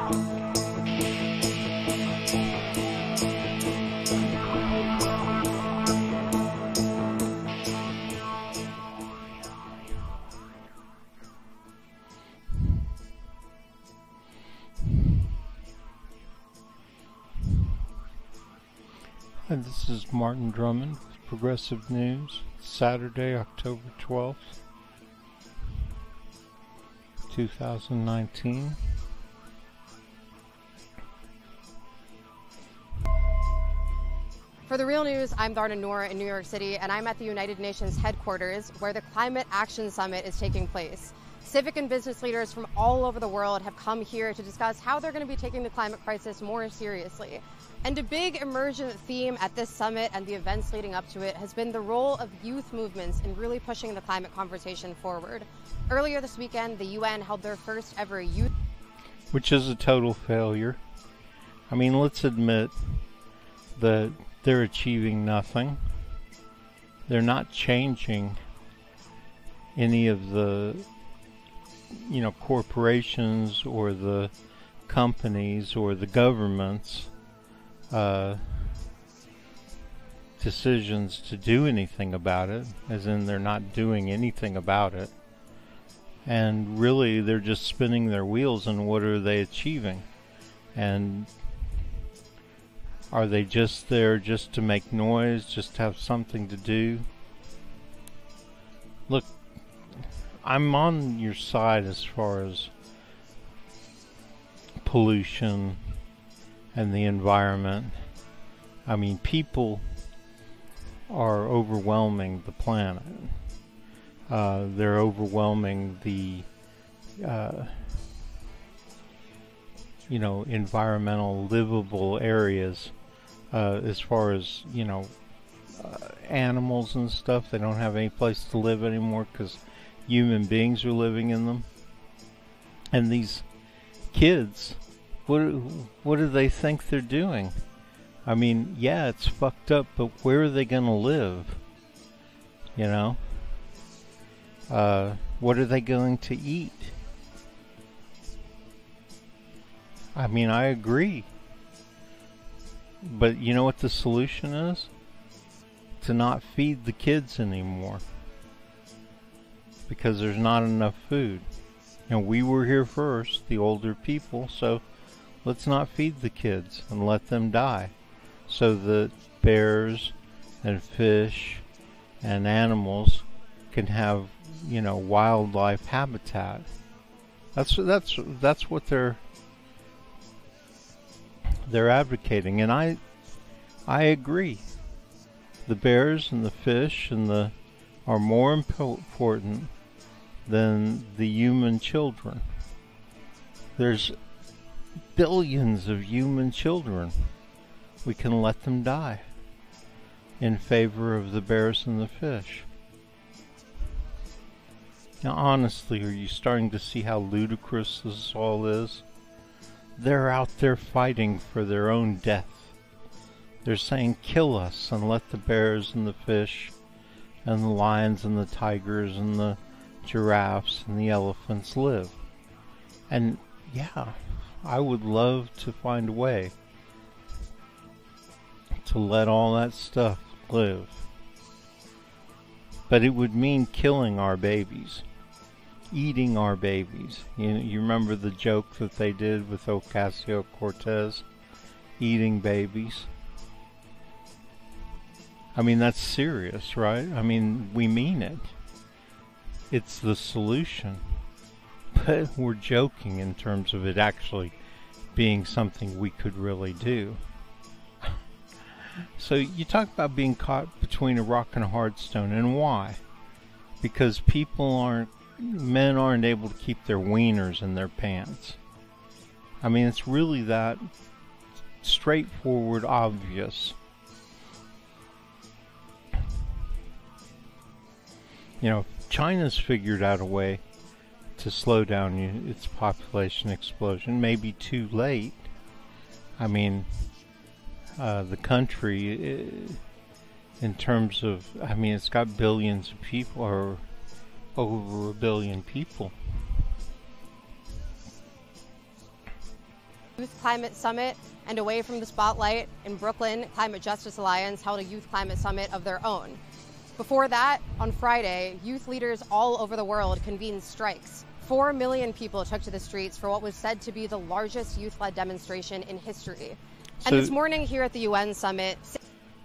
Hi, this is Martin Drummond with Progressive News, Saturday, October 12th, 2019. For The Real News, I'm Varna Noor in New York City, and I'm at the United Nations headquarters where the Climate Action Summit is taking place. Civic and business leaders from all over the world have come here to discuss how they're going to be taking the climate crisis more seriously. And a big emergent theme at this summit and the events leading up to it has been the role of youth movements in really pushing the climate conversation forward. Earlier this weekend, the UN held their first ever youth... Which is a total failure. I mean, let's admit that they're achieving nothing. They're not changing any of the, corporations or the companies or the governments decisions to do anything about it, as in they're not doing anything about it. And really, they're just spinning their wheels, and what are they achieving? And are they just there just to make noise, just to have something to do? Look, I'm on your side as far as pollution and the environment. I mean, people are overwhelming the planet. They're overwhelming the, environmental livable areas. As far as, animals and stuff, they don't have any place to live anymore because human beings are living in them. And these kids, what do they think they're doing? I mean, yeah, it's fucked up, but where are they gonna live? What are they going to eat? I mean, I agree. But you know what the solution is? To not feed the kids anymore. Because there's not enough food. And we were here first, the older people, so let's not feed the kids and let them die. So that bears and fish and animals can have, wildlife habitat. That's what they're advocating, and I agree. The bears and the fish and are more important than the human children. There's billions of human children. We can let them die in favor of the bears and the fish. Now, honestly, are you starting to see how ludicrous this all is? They're out there fighting for their own death. They're saying, kill us and let the bears and the fish and the lions and the tigers and the giraffes and the elephants live. And yeah, I would love to find a way to let all that stuff live. But it would mean killing our babies. Eating our babies. You remember the joke that they did with Ocasio-Cortez? Eating babies. I mean, that's serious, right? I mean, we mean it. It's the solution. But we're joking in terms of it actually being something we could really do. So you talk about being caught between a rock and a hard stone, and why? Because men aren't able to keep their wieners in their pants. I mean, it's really that straightforward, obvious. China's figured out a way to slow down its population explosion. Maybe too late. I mean, the country, in terms of, it's got billions of people, or over 1 billion people. Youth Climate Summit, and away from the spotlight in Brooklyn, Climate Justice Alliance held a Youth Climate Summit of their own. Before that, on Friday, youth leaders all over the world convened strikes. 4 million people took to the streets for what was said to be the largest youth-led demonstration in history. And this morning here at the UN summit...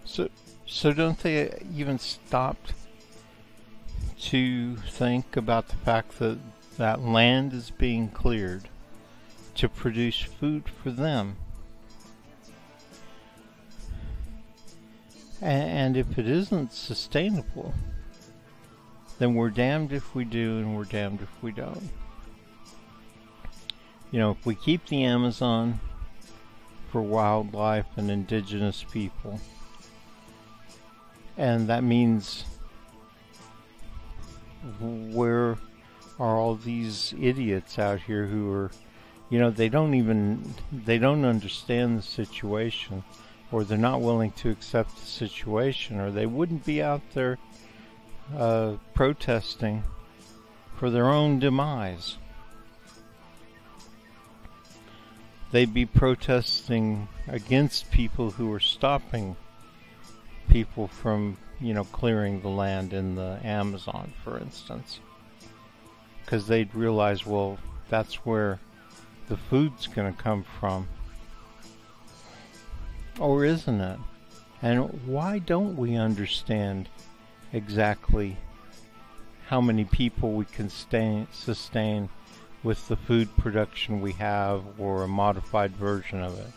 So don't they even stop to think about the fact that that land is being cleared to produce food for them? And if it isn't sustainable, then we're damned if we do and we're damned if we don't. You know, if we keep the Amazon for wildlife and indigenous people, and that means where are all these idiots out here who are, you know, they don't understand the situation, or they're not willing to accept the situation, or they wouldn't be out there protesting for their own demise. They'd be protesting against people who are stopping people from, you know, clearing the land in the Amazon, for instance. Because they'd realize, well, that's where the food's going to come from. Or isn't it? And why don't we understand exactly how many people we can sustain with the food production we have, or a modified version of it?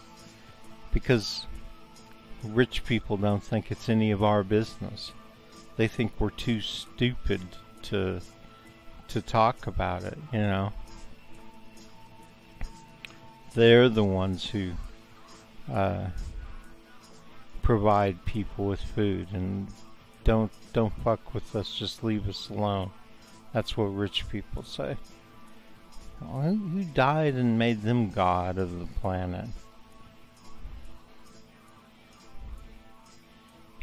Because rich people don't think it's any of our business. They think we're too stupid to talk about it, you know. They're the ones who provide people with food, and don't fuck with us, just leave us alone. That's what rich people say. Well, who died and made them god of the planet?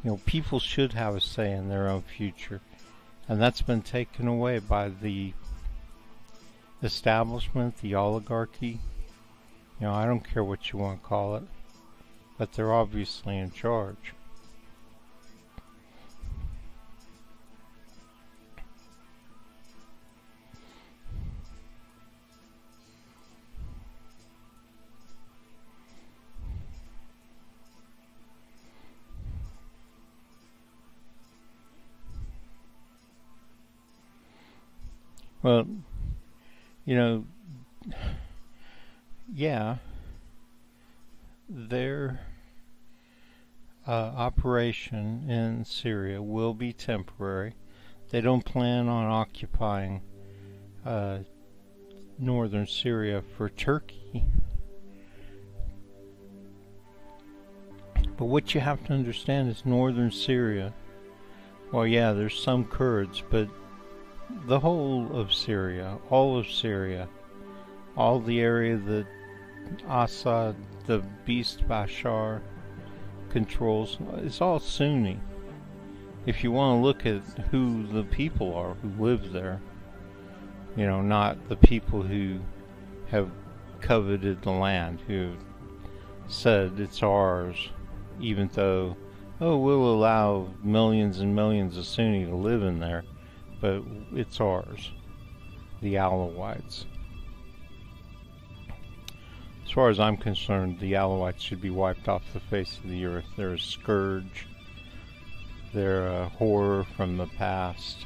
You know, people should have a say in their own future, and that's been taken away by the establishment, the oligarchy. You know, I don't care what you want to call it, but they're obviously in charge. Well, you know, yeah, their operation in Syria will be temporary. They don't plan on occupying northern Syria for Turkey. But what you have to understand is northern Syria, well, yeah, there's some Kurds, but the whole of Syria, all of Syria, all the area that Assad, the beast Bashar, controls, it's all Sunni. If you want to look at who the people are who live there, you know, not the people who have coveted the land, who said it's ours, even though, oh, we'll allow millions and millions of Sunni to live in there, but it's ours, the Alawites. As far as I'm concerned, the Alawites should be wiped off the face of the earth. They're a scourge. They're a horror from the past.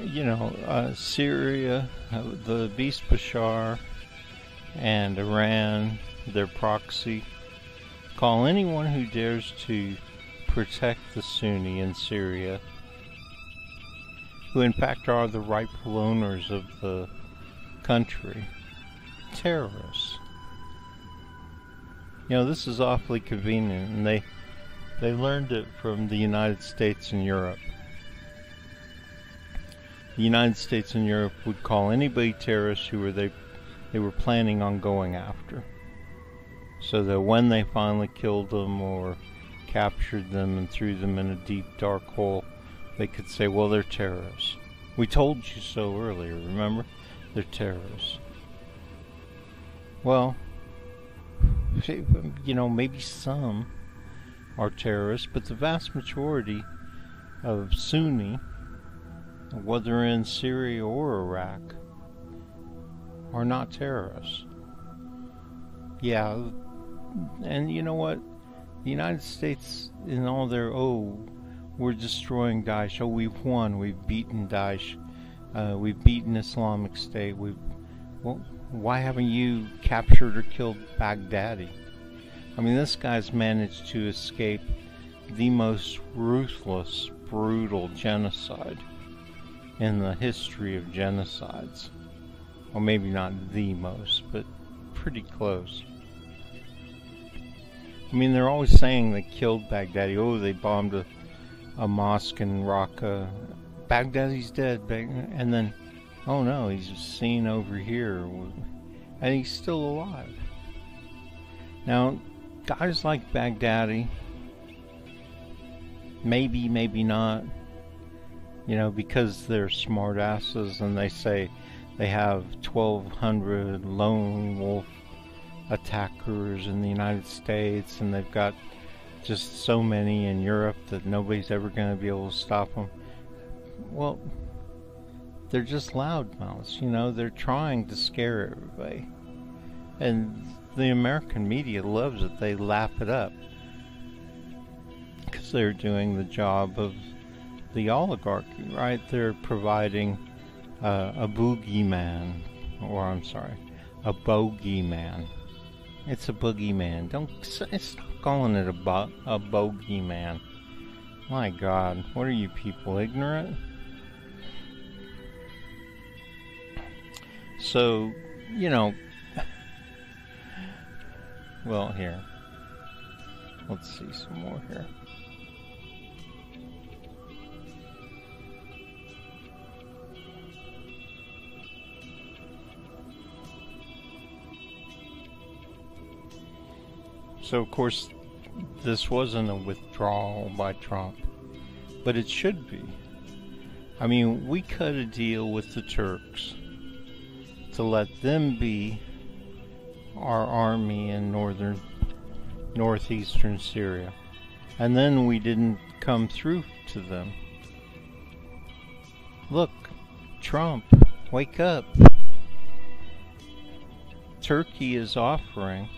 You know, Syria, the beast Bashar, and Iran, their proxy, call anyone who dares to protect the Sunni in Syria, who in fact are the rightful owners of the country, terrorists. You know, this is awfully convenient, and they learned it from the United States and Europe. the United States and Europe would call anybody terrorists who they were planning on going after. So that when they finally killed them or captured them and threw them in a deep dark hole, they could say, well, they're terrorists. We told you so earlier, remember? They're terrorists. Well, you know, maybe some are terrorists, but the vast majority of Sunni, whether in Syria or Iraq, are not terrorists. Yeah, and you know what? The United States, in all their, we're destroying Daesh, we've won, we've beaten Daesh, we've beaten Islamic State, well, why haven't you captured or killed Baghdadi? I mean, this guy's managed to escape the most ruthless, brutal genocide in the history of genocides. Well, maybe not the most, but pretty close. I mean, they're always saying they killed Baghdadi. Oh, they bombed a mosque in Raqqa. Baghdadi's dead. And then, oh no, he's just seen over here. And he's still alive. Now, guys like Baghdadi, maybe, maybe not, you know, because they're smartasses and they say they have 1,200 lone wolf attackers in the United States and they've got just so many in Europe that nobody's ever going to be able to stop them. Well, they're just loudmouths, you know, they're trying to scare everybody. And the American media loves it, they lap it up. Because they're doing the job of the oligarchy, right? They're providing a boogeyman, or I'm sorry, a bogeyman. It's a boogeyman. Stop calling it a bogeyman. My God, what are you people, ignorant? So, you know, well, here, let's see some more here. So, of course, this wasn't a withdrawal by Trump, but it should be. I mean, we cut a deal with the Turks to let them be our army in northeastern Syria, and then we didn't come through to them. Look, Trump, wake up. Turkey is offering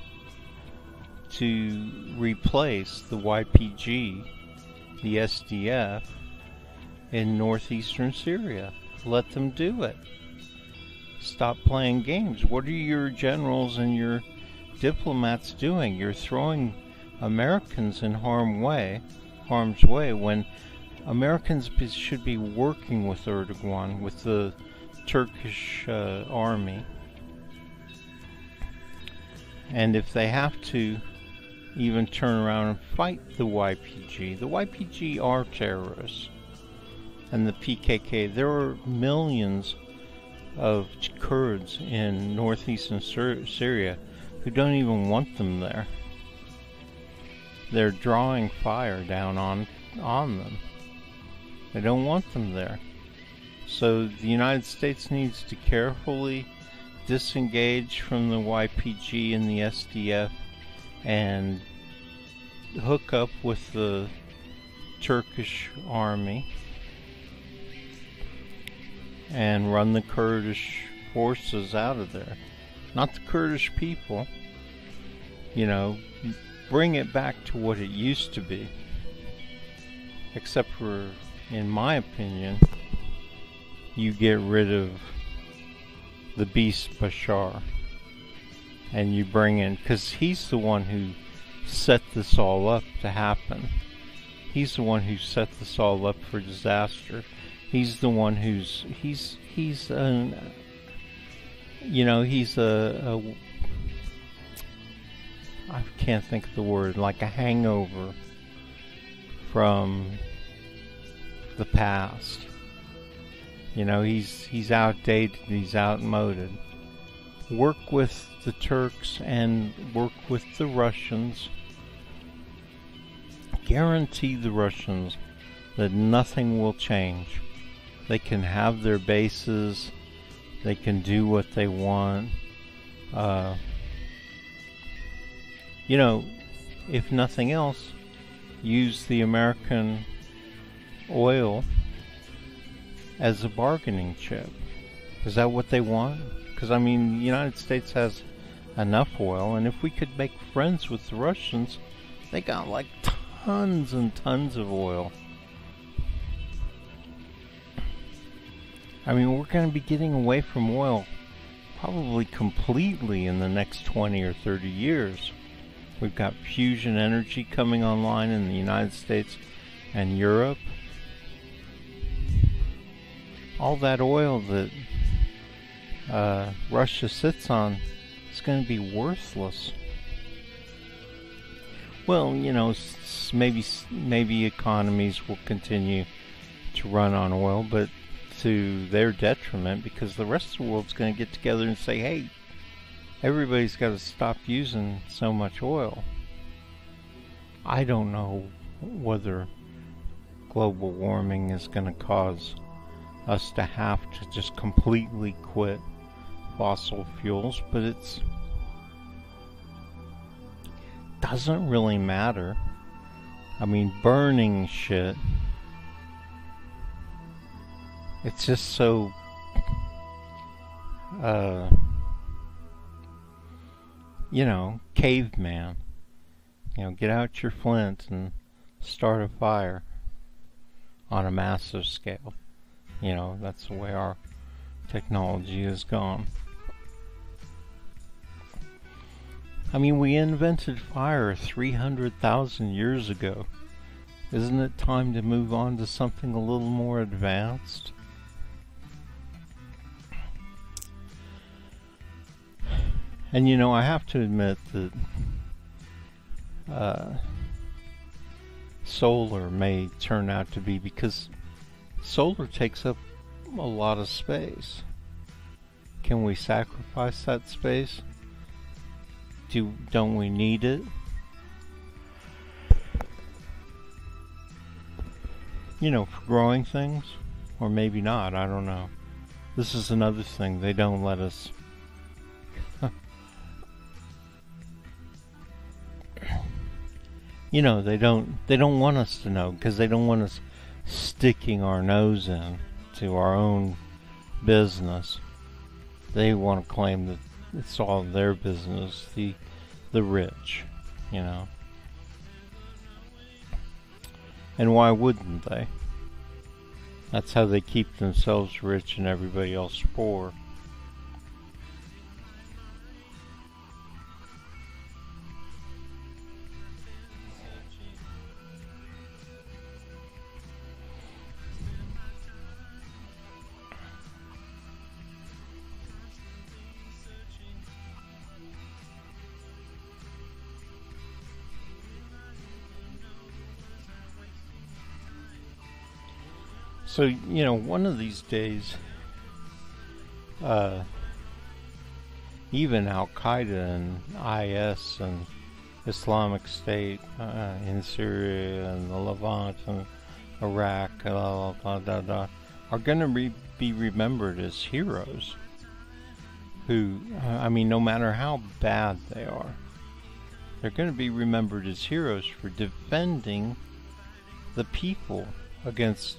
to replace the YPG, the SDF, in northeastern Syria. Let them do it. Stop playing games. What are your generals and your diplomats doing? You're throwing Americans in harm's way when Americans should be working with Erdogan, with the Turkish army. And if they have to even turn around and fight the YPG are terrorists. And the PKK, there are millions of Kurds in northeastern Syria who don't even want them there. They're drawing fire down on them. They don't want them there. So the United States needs to carefully disengage from the YPG and the SDF and hook up with the Turkish army and run the Kurdish forces out of there. Not the Kurdish people. You know, bring it back to what it used to be. Except for, in my opinion, you get rid of the beast Bashar. And you bring in, because he's the one who set this all up to happen. He's the one who set this all up for disaster. He's the one he's a I can't think of the word, like a hangover from the past. You know, he's outdated, he's outmoded. Work with the Turks and work with the Russians. Guarantee the Russians that nothing will change. They can have their bases, they can do what they want. You know, if nothing else, use the American oil as a bargaining chip. Is that what they want? Because, I mean, the United States has enough oil, and if we could make friends with the Russians, they got like tons and tons of oil. I mean, we're going to be getting away from oil probably completely in the next 20 or 30 years. We've got fusion energy coming online in the United States and Europe. All that oil that Russia sits on is going to be worthless. Well, you know, maybe economies will continue to run on oil, but to their detriment, because the rest of the world's going to get together and say, hey, everybody's got to stop using so much oil. I don't know whether global warming is going to cause us to have to just completely quit fossil fuels, but it doesn't really matter. I mean, burning shit, it's just so you know, caveman. You know, get out your flint and start a fire on a massive scale. You know, that's the way our technology has gone. I mean, we invented fire 300,000 years ago. Isn't it time to move on to something a little more advanced? And you know, I have to admit that solar may turn out to be, because solar takes up a lot of space. Can we sacrifice that space? Don't we need it? You know, for growing things? Or maybe not, I don't know. This is another thing, they don't let us you know, they don't want us to know, because they don't want us sticking our nose in to our own business. They want to claim that it's all their business, the rich, you know. And why wouldn't they? That's how they keep themselves rich and everybody else poor. So, you know, one of these days, even Al-Qaeda and IS and Islamic State in Syria and the Levant and Iraq are going to be remembered as heroes who, I mean, no matter how bad they are, they're going to be remembered as heroes for defending the people against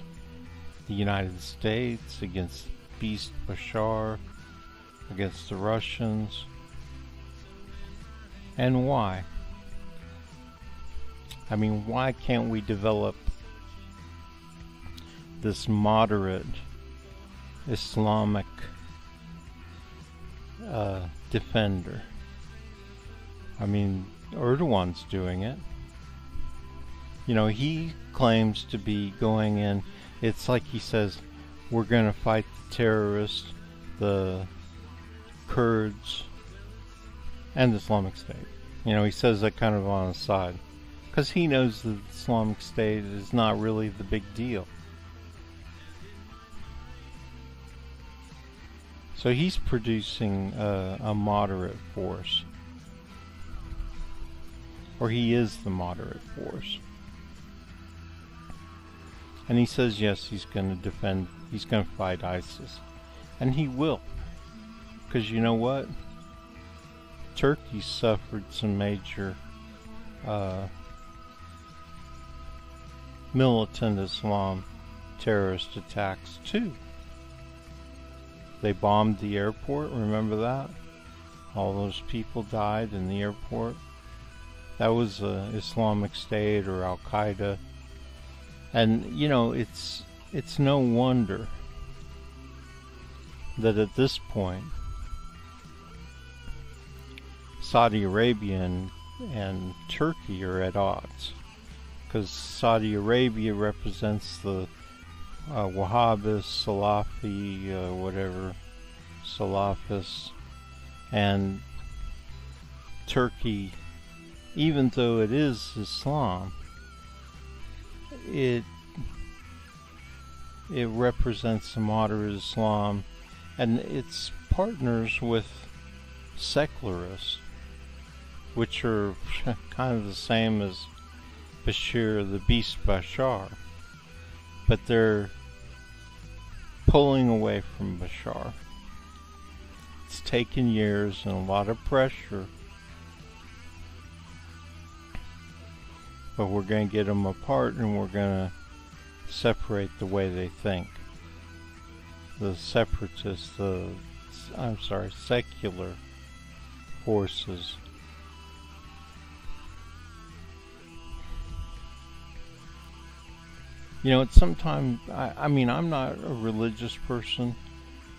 the United States, against Beast Bashar, against the Russians. And why? I mean, why can't we develop this moderate Islamic defender? I mean, Erdogan's doing it. You know, he claims to be going in. It's like he says, we're going to fight the terrorists, the Kurds, and the Islamic State. You know, he says that kind of on the side, because he knows that the Islamic State is not really the big deal. So he's producing a moderate force. Or he is the moderate force. And he says, yes, he's going to defend, he's going to fight ISIS. And he will. Because you know what? Turkey suffered some major militant Islam terrorist attacks too. They bombed the airport, remember that? All those people died in the airport. That was Islamic State or Al-Qaeda. And, you know, it's no wonder that at this point, Saudi Arabia and Turkey are at odds. Because Saudi Arabia represents the Wahhabis, Salafi, whatever, Salafists, and Turkey, even though it is Islam, it represents the moderate Islam, and it's partners with secularists, which are kind of the same as Bashir, the Beast Bashar, but they're pulling away from Bashar. It's taken years and a lot of pressure, but we're going to get them apart and we're going to separate the way they think. The separatists, secular forces. You know, it's sometimes, I mean, I'm not a religious person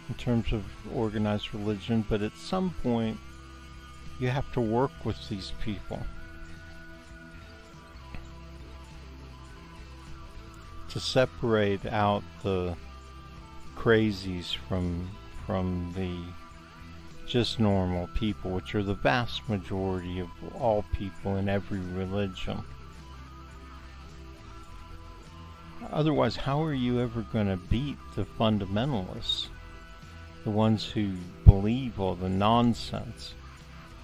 in terms of organized religion, but at some point, you have to work with these people to separate out the crazies from the just normal people, which are the vast majority of all people in every religion. Otherwise, how are you ever going to beat the fundamentalists, the ones who believe all the nonsense?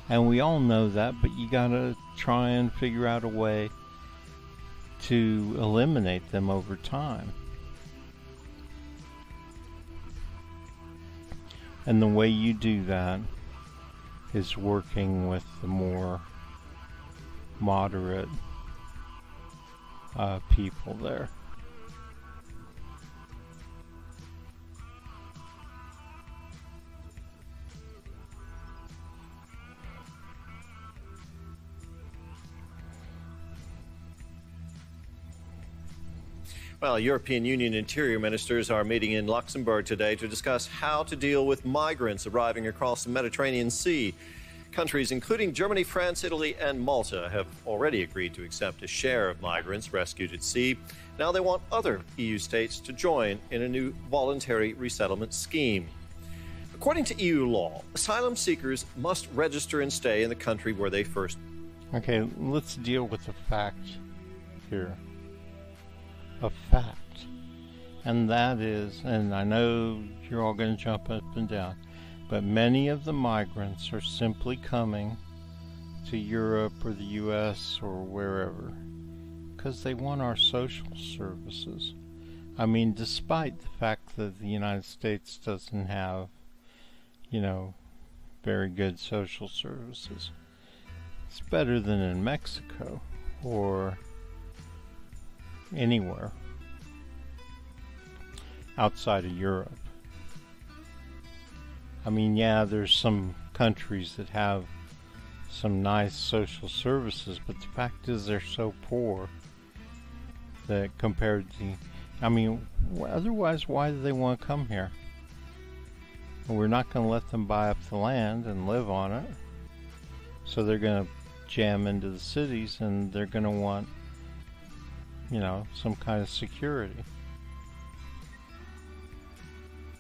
And we all know that, but you gotta try and figure out a way to eliminate them over time. And the way you do that is working with the more moderate people there. Well, European Union interior ministers are meeting in Luxembourg today to discuss how to deal with migrants arriving across the Mediterranean Sea. Countries including Germany, France, Italy, and Malta have already agreed to accept a share of migrants rescued at sea. Now they want other EU states to join in a new voluntary resettlement scheme. According to EU law, asylum seekers must register and stay in the country where they first... Okay, let's deal with the fact here. A fact, and that is, and I know you're all going to jump up and down, but many of the migrants are simply coming to Europe or the US or wherever because they want our social services. I mean, despite the fact that the United States doesn't have, you know, very good social services, it's better than in Mexico or anywhere outside of Europe. I mean, yeah, there's some countries that have some nice social services, but the fact is they're so poor that compared to, I mean, otherwise why do they want to come here? We're not going to let them buy up the land and live on it, so they're going to jam into the cities and they're going to want, you know, some kind of security.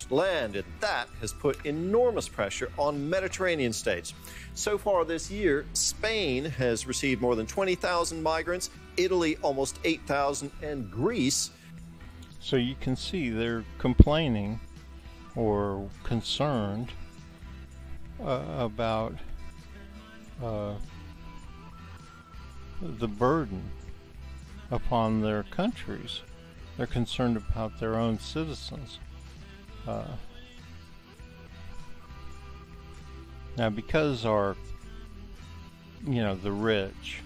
Land, and that has put enormous pressure on Mediterranean states. So far this year, Spain has received more than 20,000 migrants, Italy almost 8,000, and Greece. So you can see they're complaining, or concerned about the burden upon their countries. They're concerned about their own citizens. Now, because the rich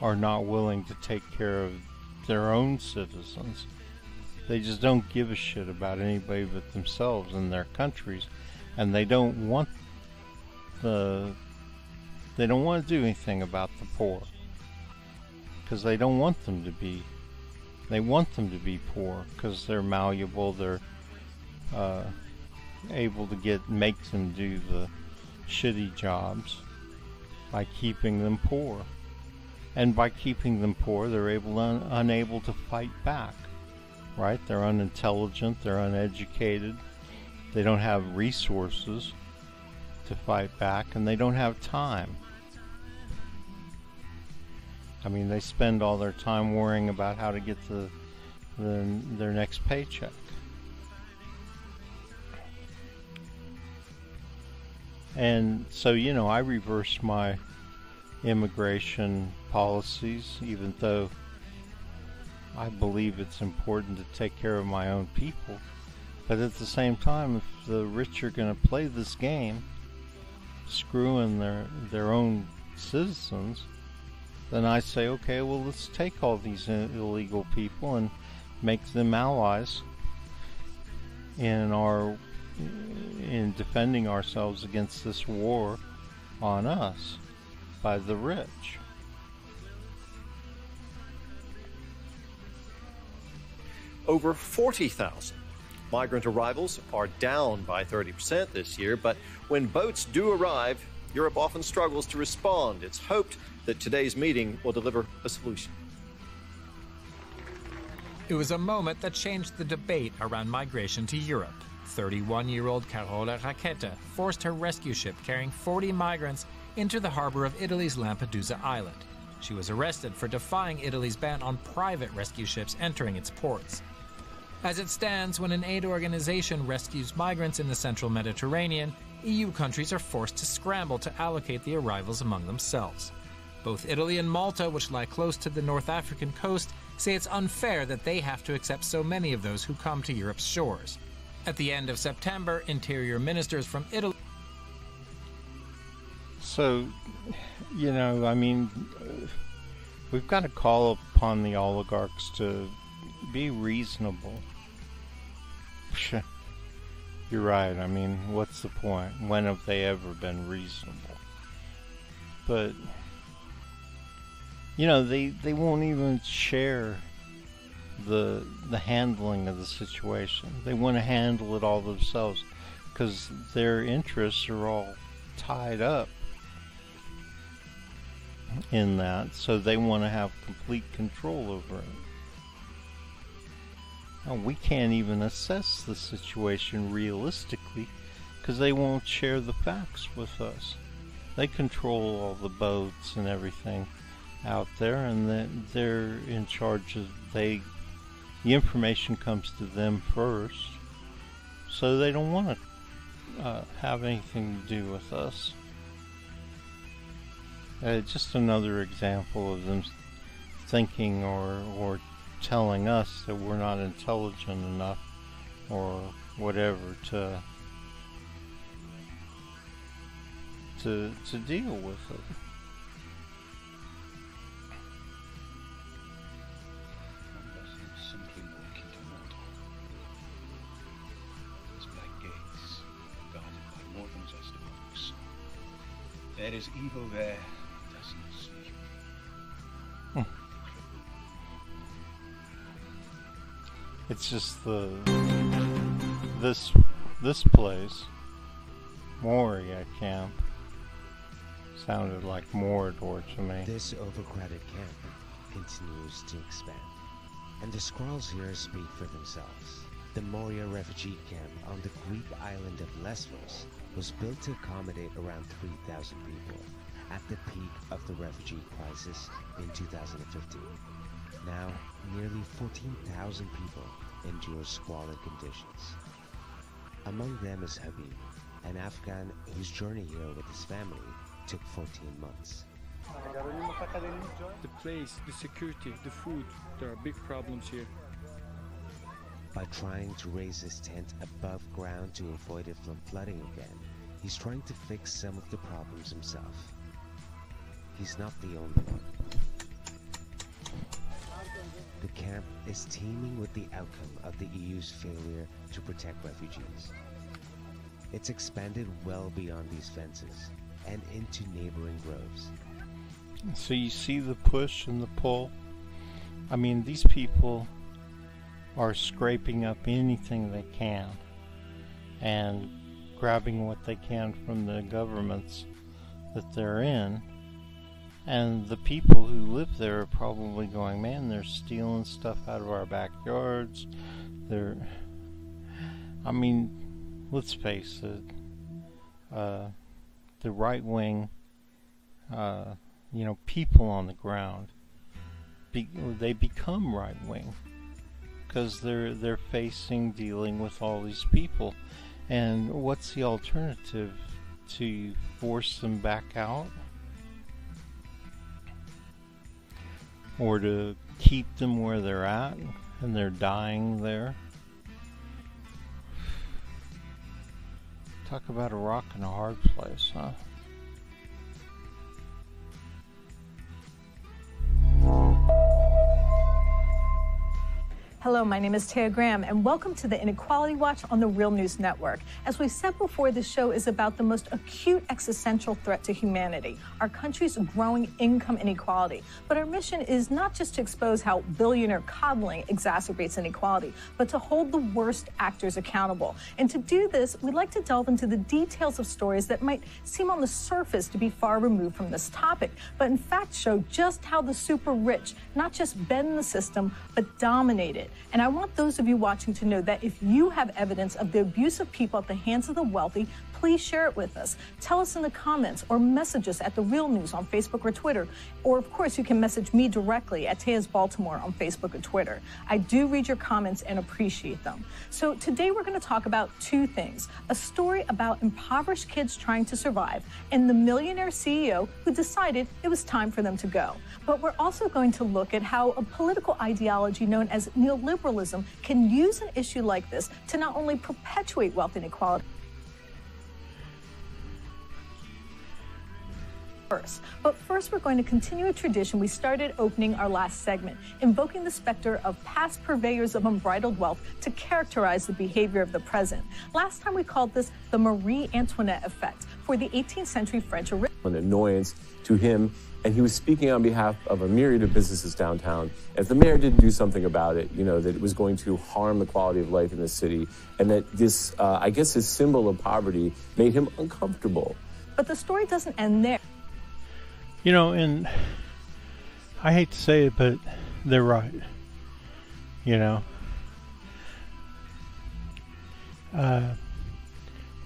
are not willing to take care of their own citizens, they just don't give a shit about anybody but themselves and their countries, and they don't want to do anything about the poor, because they don't want them to be. They want them to be poor because they're malleable. They're able to make them do the shitty jobs by keeping them poor, and by keeping them poor, they're unable to fight back. Right? They're unintelligent. They're uneducated. They don't have resources to fight back, and they don't have time. I mean, they spend all their time worrying about how to get their next paycheck. And so, I reversed my immigration policies, even though I believe it's important to take care of my own people. But at the same time, if the rich are going to play this game, screwing their own citizens, then I say, okay, well, let's take all these illegal people and make them allies in defending ourselves against this war on us by the rich. Over 40,000 migrant arrivals are down by 30% this year, but when boats do arrive, Europe often struggles to respond. It's hoped that today's meeting will deliver a solution. It was a moment that changed the debate around migration to Europe. 31-year-old Carola Rackete forced her rescue ship carrying 40 migrants into the harbor of Italy's Lampedusa island. She was arrested for defying Italy's ban on private rescue ships entering its ports. As it stands, when an aid organization rescues migrants in the central Mediterranean, EU countries are forced to scramble to allocate the arrivals among themselves. Both Italy and Malta, which lie close to the North African coast, say it's unfair that they have to accept so many of those who come to Europe's shores. At the end of September, interior ministers from Italy... So, we've got to call upon the oligarchs to be reasonable. You're right. I mean, what's the point? When have they ever been reasonable? But, they won't even share the handling of the situation. They want to handle it all themselves because their interests are all tied up in that, so they want to have complete control over it. Now, we can't even assess the situation realistically because they won't share the facts with us. They control all the boats and everything out there, and they're in charge of the information comes to them first, so they don't want to have anything to do with us. Just another example of them thinking or telling us that we're not intelligent enough or whatever to deal with it. There is evil there, doesn't sleep. It's just this place, Moria camp, sounded like Mordor to me. This overcrowded camp continues to expand, and the scrolls here speak for themselves. The Moria refugee camp on the Greek island of Lesbos was built to accommodate around 3,000 people at the peak of the refugee crisis in 2015. Now, nearly 14,000 people endure squalid conditions. Among them is Habib, an Afghan whose journey here with his family took 14 months. The place, the security, the food, there are big problems here. By trying to raise his tent above ground to avoid it from flooding again, he's trying to fix some of the problems himself. He's not the only one. The camp is teeming with the outcome of the EU's failure to protect refugees. It's expanded well beyond these fences and into neighboring groves. So you see the push and the pull? I mean, these people are scraping up anything they can and grabbing what they can from the governments that they're in. And the people who live there are probably going, man, they're stealing stuff out of our backyards. I mean, let's face it, the right wing, people on the ground, they become right wing because they're dealing with all these people. And what's the alternative? To force them back out? Or to keep them where they're at and they're dying there? Talk about a rock and a hard place, huh? Hello, my name is Taya Graham, and welcome to the Inequality Watch on the Real News Network. As we said before, this show is about the most acute existential threat to humanity, our country's growing income inequality. But our mission is not just to expose how billionaire coddling exacerbates inequality, but to hold the worst actors accountable. And to do this, we'd like to delve into the details of stories that might seem on the surface to be far removed from this topic, but in fact show just how the super rich not just bend the system, but dominate it. And I want those of you watching to know that if you have evidence of the abuse of people at the hands of the wealthy, please share it with us. Tell us in the comments or message us at The Real News on Facebook or Twitter. Or, of course, you can message me directly at Taya's Baltimore on Facebook or Twitter. I do read your comments and appreciate them. So today we're going to talk about two things: a story about impoverished kids trying to survive and the millionaire CEO who decided it was time for them to go. But we're also going to look at how a political ideology known as neoliberalism can use an issue like this to not only perpetuate wealth inequality, but first we're going to continue a tradition we started opening our last segment, invoking the specter of past purveyors of unbridled wealth to characterize the behavior of the present. Last time we called this the Marie Antoinette effect for the 18th century French. An annoyance to him, and he was speaking on behalf of a myriad of businesses downtown. If the mayor didn't do something about it, that it was going to harm the quality of life in the city, and that this, this symbol of poverty made him uncomfortable. But the story doesn't end there. And I hate to say it, but they're right.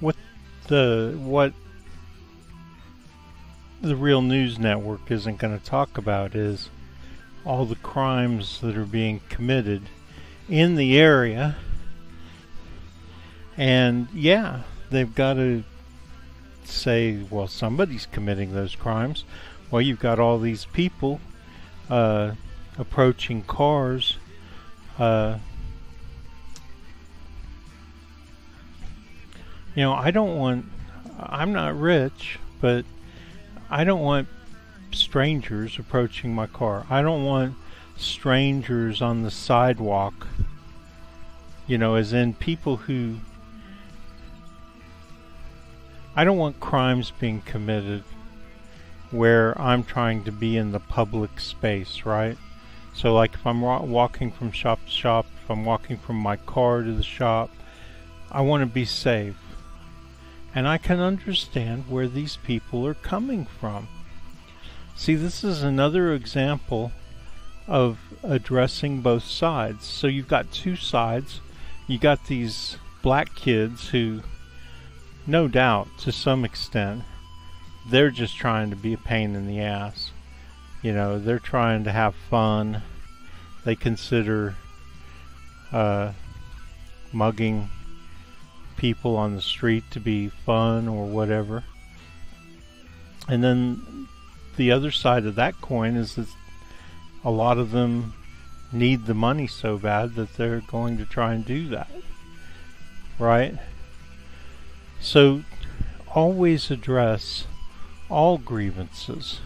What the Real News Network isn't going to talk about is all the crimes that are being committed in the area. And yeah, they've got to say, well, somebody's committing those crimes. Well, you've got all these people approaching cars. I'm not rich, but I don't want strangers approaching my car. I don't want strangers on the sidewalk, as in people who... I don't want crimes being committed where I'm trying to be in the public space, right? So like if I'm walking from shop to shop, if I'm walking from my car to the shop, I want to be safe. And I can understand where these people are coming from. See, this is another example of addressing both sides. So you've got two sides. You got these black kids who, no doubt, to some extent, they're just trying to be a pain in the ass. They're trying to have fun. They consider mugging people on the street to be fun or whatever. And then the other side of that coin is that a lot of them need the money so bad that they're going to try and do that, right? So always address all grievances.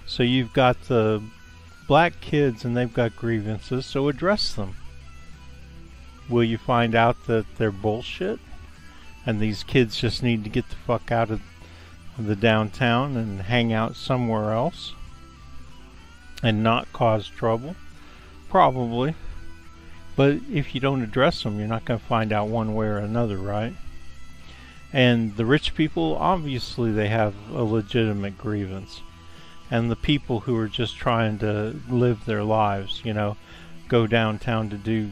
So you've got the black kids and they've got grievances, so address them. Will you find out that they're bullshit and these kids just need to get the fuck out of the downtown and hang out somewhere else and not cause trouble? Probably. But if you don't address them, you're not going to find out one way or another, right? And the rich people, obviously they have a legitimate grievance. And the people who are just trying to live their lives, you know, go downtown to do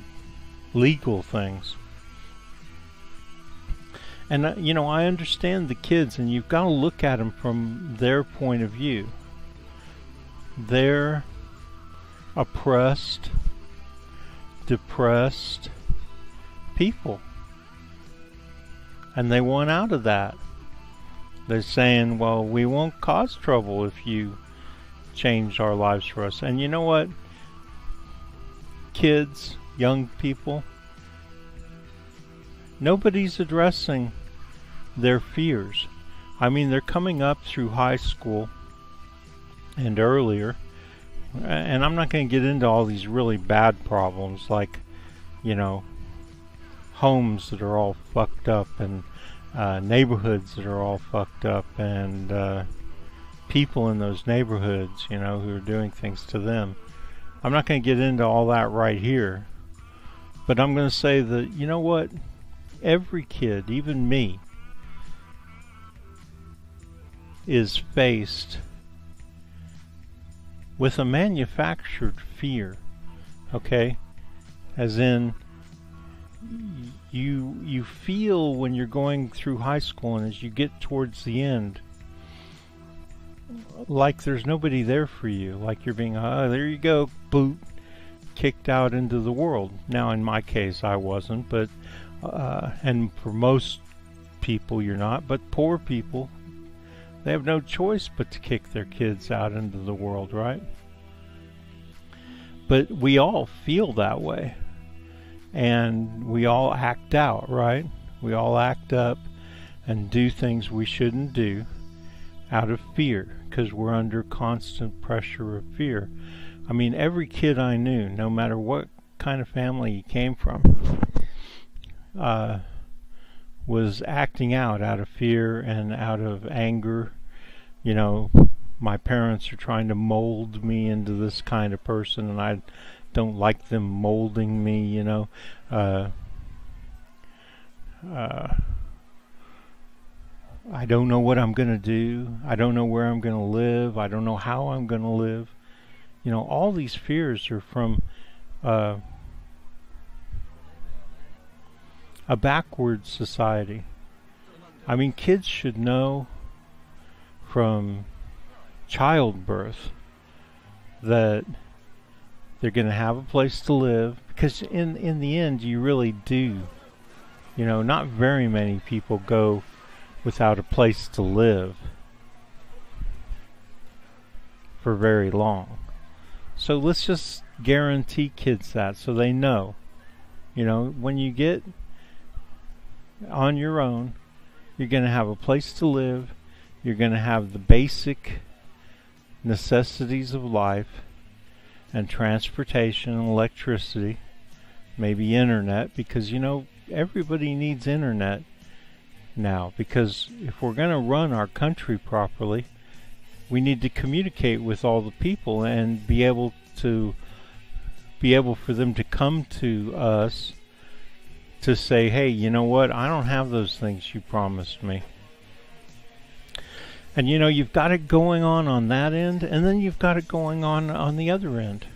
legal things. And, you know, I understand the kids, and you've got to look at them from their point of view. They're oppressed, depressed people. And they want out of that. They're saying, well, we won't cause trouble if you change our lives for us. And you know what? Kids, young people, nobody's addressing their fears. I mean, they're coming up through high school and earlier, and I'm not going to get into all these really bad problems like, you know, homes that are all fucked up and neighborhoods that are all fucked up and people in those neighborhoods, you know, who are doing things to them. I'm not going to get into all that right here, but I'm going to say that, you know what, every kid, even me, is faced with a manufactured fear, okay? As in, you feel when you're going through high school and as you get towards the end, like there's nobody there for you, like you're being, there you go, boot, kicked out into the world. Now in my case I wasn't, but and for most people you're not, but poor people, they have no choice but to kick their kids out into the world, right? But we all feel that way. And we all act out, right? We all act up and do things we shouldn't do out of fear, because we're under constant pressure of fear. I mean, every kid I knew, no matter what kind of family he came from, was acting out of fear and out of anger. You know, my parents are trying to mold me into this kind of person, and I don't like them molding me, you know. I don't know what I'm going to do. I don't know where I'm going to live. I don't know how I'm going to live. You know, all these fears are from a backward society. I mean, kids should know from childbirth that they're going to have a place to live, because in the end you really do. You know, not very many people go without a place to live for very long. So let's just guarantee kids that, so they know. You know, when you get on your own, you're going to have a place to live. You're going to have the basic necessities of life and transportation and electricity, maybe internet, because, you know, everybody needs internet now, because if we're going to run our country properly, we need to communicate with all the people and be able for them to come to us to say, hey, you know what, I don't have those things you promised me. And you know, you've got it going on that end, and then you've got it going on the other end.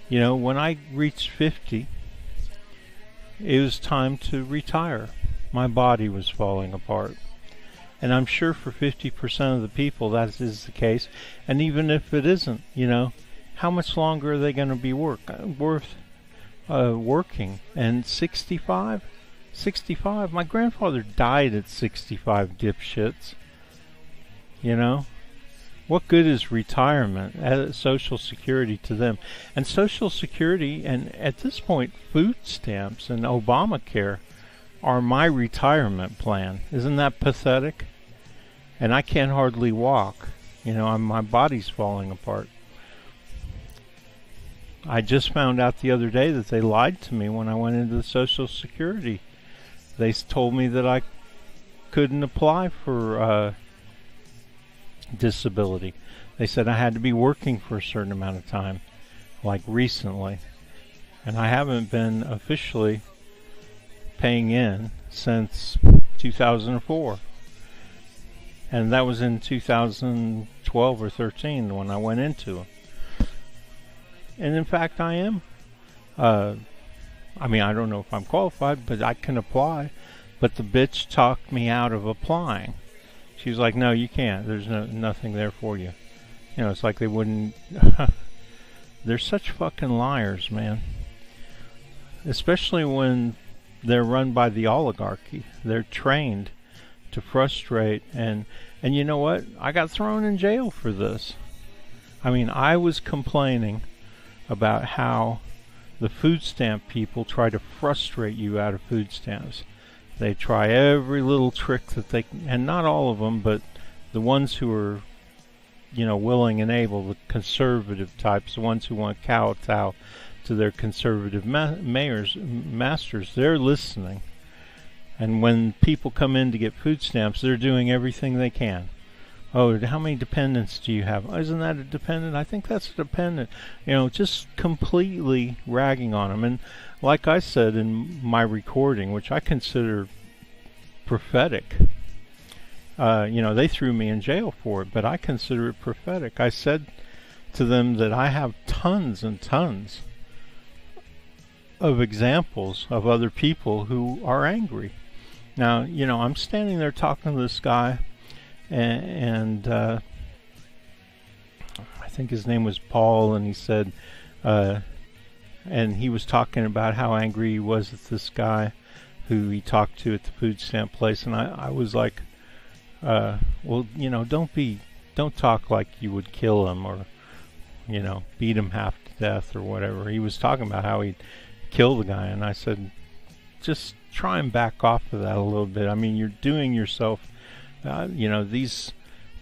You know, when I reached 50, it was time to retire. My body was falling apart. And I'm sure for 50% of the people that is the case. And even if it isn't, you know, how much longer are they going to be worth? working. And 65? 65? My grandfather died at 65, dipshits. You know? What good is retirement, Social Security to them? And Social Security, and at this point, food stamps and Obamacare are my retirement plan. Isn't that pathetic? And I can't hardly walk. You know, my body's falling apart. I just found out the other day that they lied to me when I went into the Social Security. They told me that I couldn't apply for disability. They said I had to be working for a certain amount of time, like recently. And I haven't been officially paying in since 2004. And that was in 2012 or 13 when I went into them. And in fact, I am. I mean, I don't know if I'm qualified, but I can apply. But the bitch talked me out of applying. She was like, no, you can't. There's nothing there for you. You know, it's like they wouldn't... They're such fucking liars, man. Especially when they're run by the oligarchy. They're trained to frustrate. And you know what? I got thrown in jail for this. I mean, I was complaining about how the food stamp people try to frustrate you out of food stamps. They try every little trick that they can, and not all of them, but the ones who are, you know, willing and able, the conservative types, the ones who want kowtow to their conservative masters, they're listening. And when people come in to get food stamps, they're doing everything they can. Oh, how many dependents do you have? Isn't that a dependent? I think that's a dependent. You know, just completely ragging on them. And like I said in my recording, which I consider prophetic, you know, they threw me in jail for it, but I consider it prophetic. I said to them that I have tons and tons of examples of other people who are angry. Now, you know, I'm standing there talking to this guy, and I think his name was Paul, and he said, and he was talking about how angry he was at this guy who he talked to at the food stamp place, and I was like, well, you know, don't talk like you would kill him or, you know, beat him half to death or whatever. He was talking about how he'd kill the guy, and I said, just try and back off of that a little bit. I mean, you're doing yourself, you know, these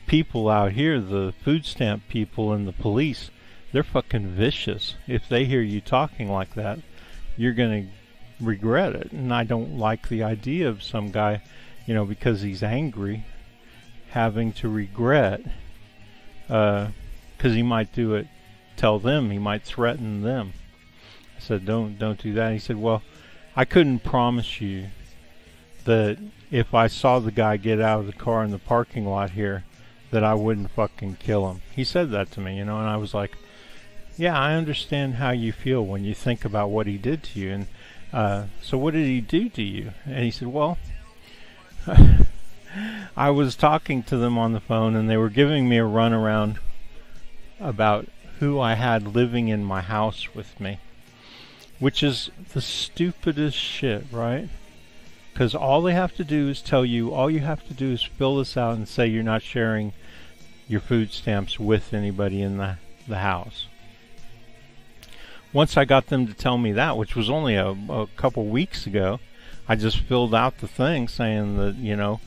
people out here, the food stamp people and the police, they're fucking vicious. If they hear you talking like that, you're going to regret it. And I don't like the idea of some guy, you know, because he's angry, having to regret, because he might do it, tell them, he might threaten them. I said, don't do that. He said, well, I couldn't promise you that if I saw the guy get out of the car in the parking lot here, that I wouldn't fucking kill him. He said that to me, you know, and I was like, yeah, I understand how you feel when you think about what he did to you. And so what did he do to you? And he said, well, I was talking to them on the phone, and they were giving me a runaround about who I had living in my house with me, which is the stupidest shit, right? Because all they have to do is tell you, all you have to do is fill this out and say you're not sharing your food stamps with anybody in the house. Once I got them to tell me that, which was only a couple weeks ago, I just filled out the thing saying that, you know,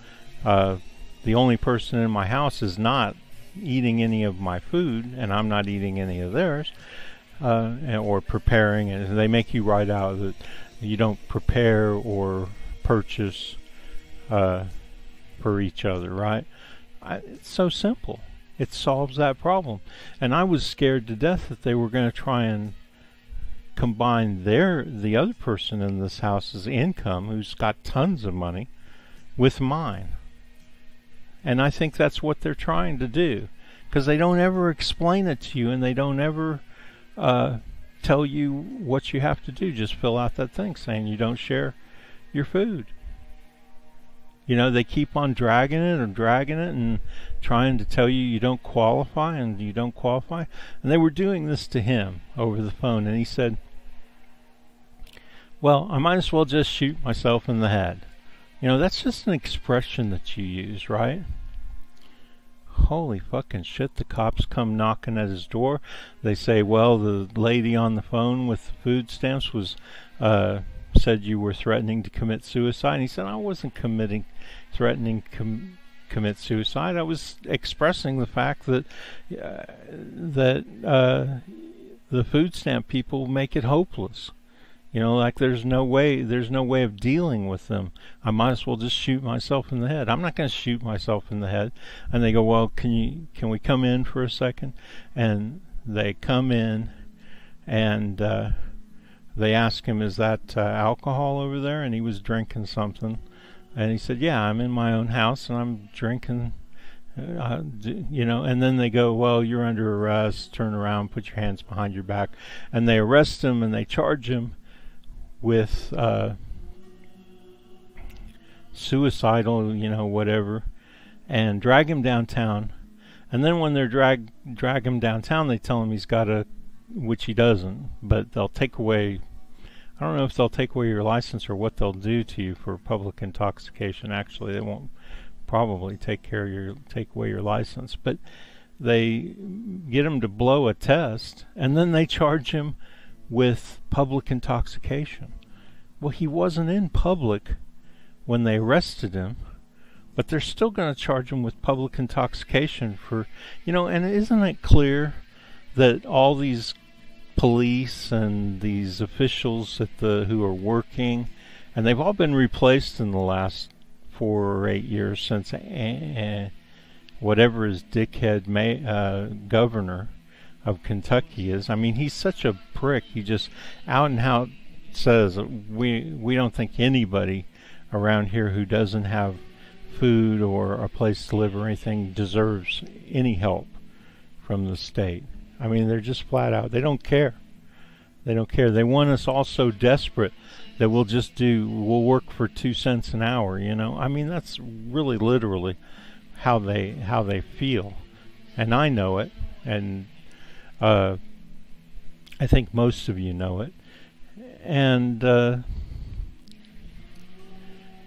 the only person in my house is not eating any of my food, and I'm not eating any of theirs, or preparing. And they make you write out that you don't prepare or purchase for each other, right? It's so simple. It solves that problem. And I was scared to death that they were going to try and combine the other person in this house's income, who's got tons of money, with mine. And I think that's what they're trying to do, because they don't ever explain it to you, and they don't ever tell you what you have to do. Just fill out that thing saying you don't share your food. You know, they keep on dragging it and trying to tell you don't qualify and you don't qualify. And they were doing this to him over the phone, and he said, Well, I might as well just shoot myself in the head. You know, that's just an expression that you use, right? Holy fucking shit, the cops come knocking at his door. They say, well, the lady on the phone with the food stamps was, said you were threatening to commit suicide. And he said, I wasn't threatening to commit suicide. I was expressing the fact that, the food stamp people make it hopeless. You know, like there's no way of dealing with them. I might as well just shoot myself in the head. I'm not going to shoot myself in the head. And they go, well, can we come in for a second? And they come in, and they ask him, is that alcohol over there? And he was drinking something. And he said, yeah, I'm in my own house and I'm drinking, you know. And then they go, well, you're under arrest. Turn around, put your hands behind your back. And they arrest him and they charge him with suicidal, you know, whatever, and drag him downtown. And then when they're drag him downtown, they tell him he's got a, which he doesn't, but they'll take away, I don't know if they'll take away your license or what they'll do to you for public intoxication. Actually, they won't probably take away your license, but they get him to blow a test, and then they charge him with public intoxication. Well, he wasn't in public when they arrested him, but they're still going to charge him with public intoxication for, you know. And isn't it clear that all these police and these officials who are working, and they've all been replaced in the last 4 or 8 years since whatever his dickhead governor of Kentucky is. I mean, he's such a prick. He just out and out says we don't think anybody around here who doesn't have food or a place to live or anything deserves any help from the state. I mean, they're just flat out, they don't care. They don't care. They want us all so desperate that we'll work for 2 cents an hour, you know. I mean, that's really literally how they feel. And I know it, and I think most of you know it. And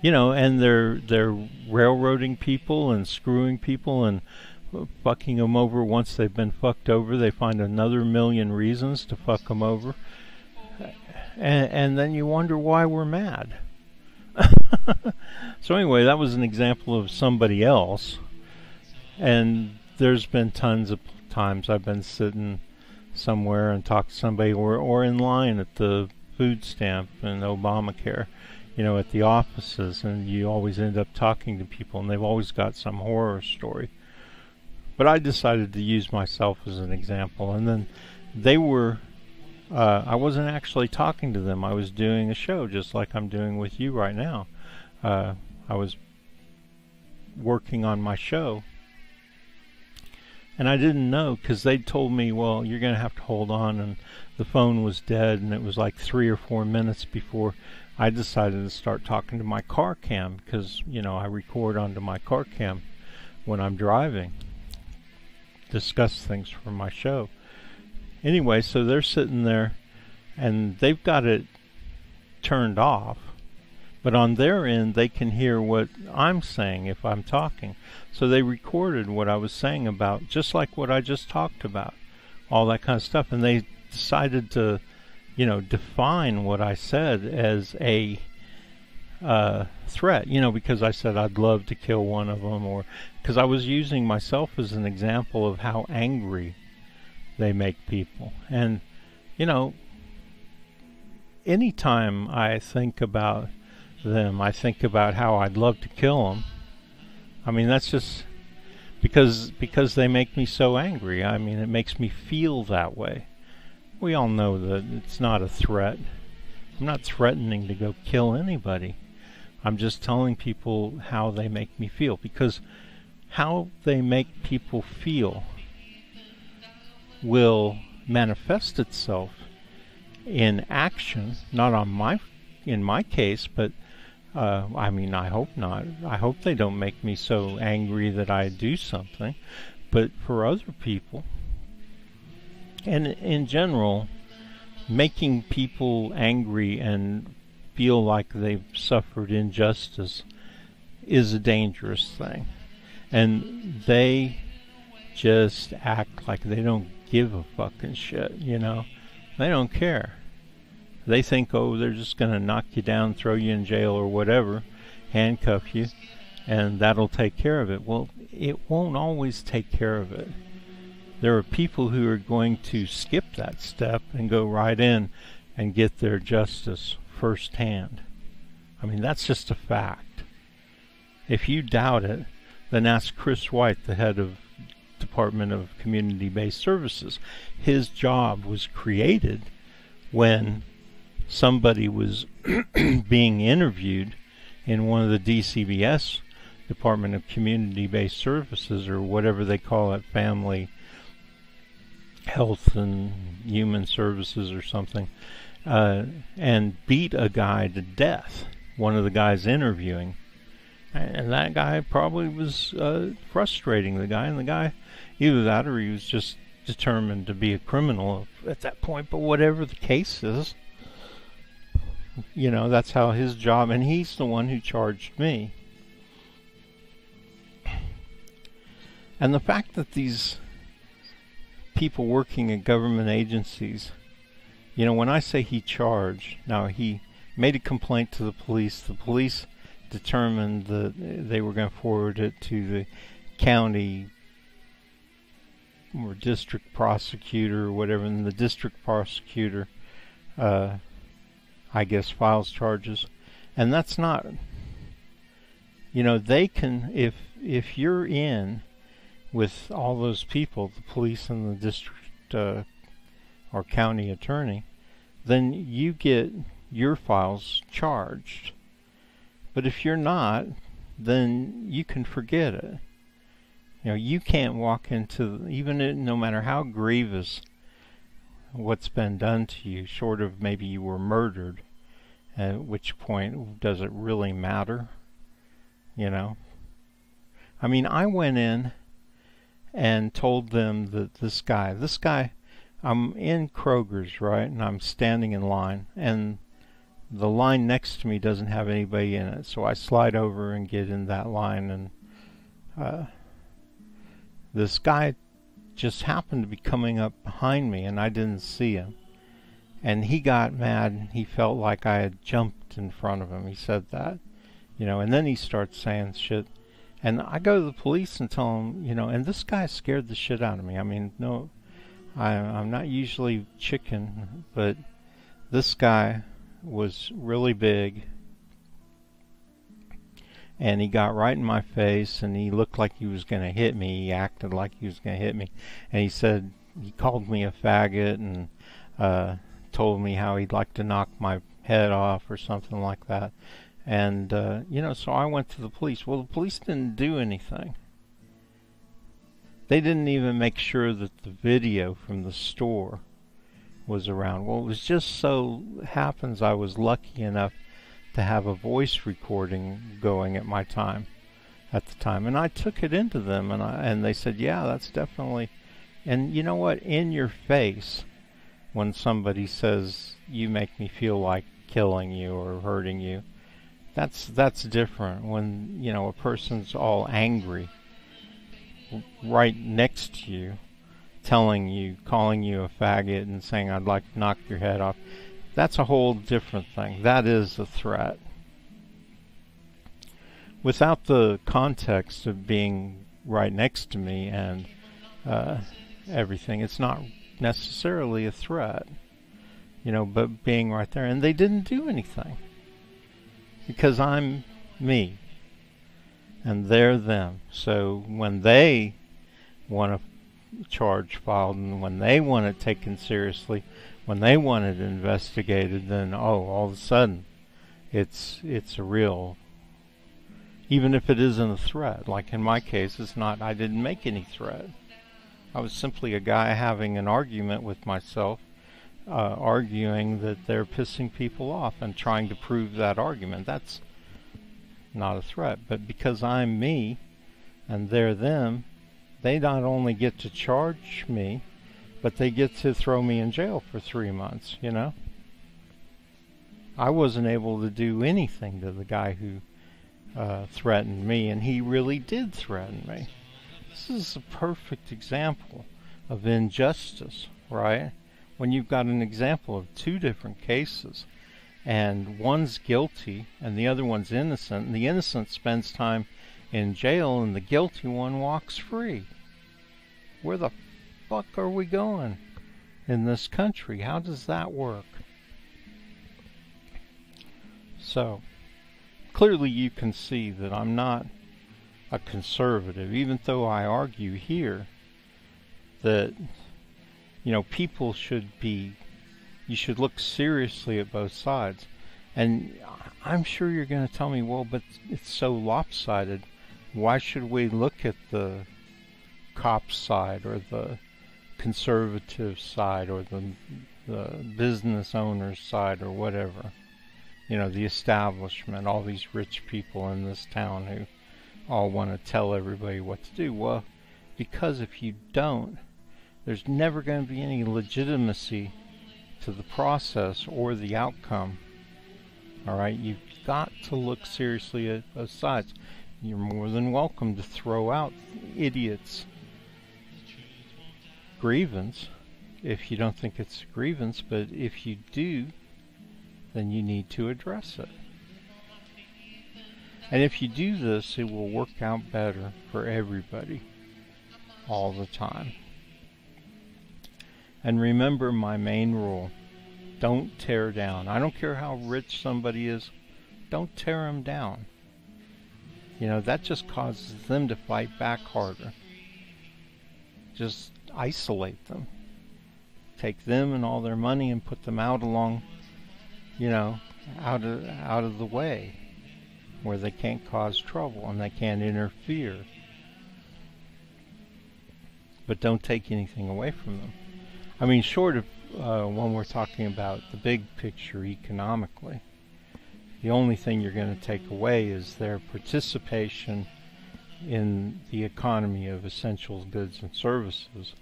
you know, and they're railroading people and screwing people and fucking them over. Once they've been fucked over, they find another million reasons to fuck them over. And then you wonder why we're mad. So anyway, that was an example of somebody else. And there's been tons of times I've been sitting somewhere and talked to somebody, or in line at the food stamp and Obamacare, you know, at the offices, and you always end up talking to people and they've always got some horror story. But I decided to use myself as an example, and then they were I wasn't actually talking to them. I was doing a show just like I'm doing with you right now. I was working on my show, and I didn't know, because they'd told me, well, you're going to have to hold on, and the phone was dead, and it was like 3 or 4 minutes before I decided to start talking to my car cam, because, you know, I record onto my car cam when I'm driving, discuss things for my show. Anyway, so they're sitting there, and they've got it turned off, but on their end, they can hear what I'm saying if I'm talking. So they recorded what I was saying about, just like what I just talked about, all that kind of stuff. And they decided to, you know, define what I said as a threat, you know, because I said I'd love to kill one of them, or because I was using myself as an example of how angry they make people. And, you know, anytime I think about them, I think about how I'd love to kill them. I mean, that's just because they make me so angry. I mean, it makes me feel that way. We all know that it's not a threat. I'm not threatening to go kill anybody. I'm just telling people how they make me feel, because how they make people feel will manifest itself in action, not in my case, but I mean, I hope not. I hope they don't make me so angry that I do something. But for other people, and in general, making people angry and feel like they've suffered injustice is a dangerous thing. And they just act like they don't give a fucking shit, you know? They don't care. They think, oh, they're just going to knock you down, throw you in jail or whatever, handcuff you, and that'll take care of it. Well, it won't always take care of it. There are people who are going to skip that step and go right in and get their justice firsthand. I mean, that's just a fact. If you doubt it, then ask Chris White, the head of Department of Community-Based Services. His job was created when somebody was being interviewed in one of the DCBS, Department of Community-Based Services, or whatever they call it, Family Health and Human Services or something, and beat a guy to death, one of the guys interviewing. And that guy probably was frustrating the guy, and the guy, either that or he was just determined to be a criminal at that point. But whatever the case is, you know, that's how his job, and he's the one who charged me. And the fact that these people working at government agencies, you know, when I say he charged, now he made a complaint to the police determined that they were going to forward it to the county or district prosecutor or whatever, and the district prosecutor I guess files charges. And that's not, you know, they can, if you're in with all those people, the police and the district or county attorney, then you get your files charged. But if you're not, then you can forget it. You know, you can't walk into, no matter how grievous what's been done to you, short of maybe you were murdered, at which point does it really matter? You know? I mean, I went in and told them that this guy, I'm in Kroger's, right, and I'm standing in line, and the line next to me doesn't have anybody in it, so I slide over and get in that line, and this guy just happened to be coming up behind me, and I didn't see him, and he got mad. He felt like I had jumped in front of him. He said that, you know, and then he starts saying shit, and I go to the police and tell him, you know, and this guy scared the shit out of me. I mean, no, I'm not usually chicken, but this guy was really big, and he got right in my face, and he looked like he was going to hit me. He acted like he was going to hit me, and he said, he called me a faggot, and told me how he'd like to knock my head off or something like that. And you know, so I went to the police. Well, the police didn't do anything. They didn't even make sure that the video from the store was around. Well, it was just so happens I was lucky enough to have a voice recording going at the time, and I took it into them, and they said, yeah, that's definitely. And you know what, in your face, when somebody says, you make me feel like killing you or hurting you, that's different. When, you know, a person's all angry right next to you, telling you, calling you a faggot and saying, I'd like to knock your head off, that's a whole different thing. That is a threat. Without the context of being right next to me and everything, it's not necessarily a threat, you know, but being right there. And they didn't do anything, because I'm me and they're them. So when they want a charge filed, and when they want it taken seriously, when they want it investigated, then all of a sudden it's a real, even if it isn't a threat. Like in my case, it's not, I didn't make any threat. I was simply a guy having an argument with myself, arguing that they're pissing people off and trying to prove that argument. That's not a threat. But because I'm me and they're them, they not only get to charge me, but they get to throw me in jail for 3 months, you know? I wasn't able to do anything to the guy who threatened me, and he really did threaten me. This is a perfect example of injustice, right? When you've got an example of two different cases, and one's guilty and the other one's innocent, and the innocent spends time in jail and the guilty one walks free. Where the fuck are we going in this country? How does that work? So, clearly you can see that I'm not a conservative, even though I argue here that, you know, people should be, you should look seriously at both sides. And I'm sure you're going to tell me, well, but it's so lopsided. Why should we look at the cop side or the conservative side or the business owner's side or whatever? You know, the establishment, all these rich people in this town who all want to tell everybody what to do. Well, because if you don't, there's never going to be any legitimacy to the process or the outcome. Alright, you've got to look seriously at both sides. You're more than welcome to throw out idiots' grievance if you don't think it's a grievance, but if you do, then you need to address it. And if you do this, it will work out better for everybody all the time. And remember my main rule: don't tear down. I don't care how rich somebody is, don't tear them down. You know, that just causes them to fight back harder. Just isolate them. Take them and all their money and put them out along, you know, out of the way, where they can't cause trouble and they can't interfere. But don't take anything away from them. I mean, short of when we're talking about the big picture economically, the only thing you're going to take away is their participation in the economy of essential goods and services,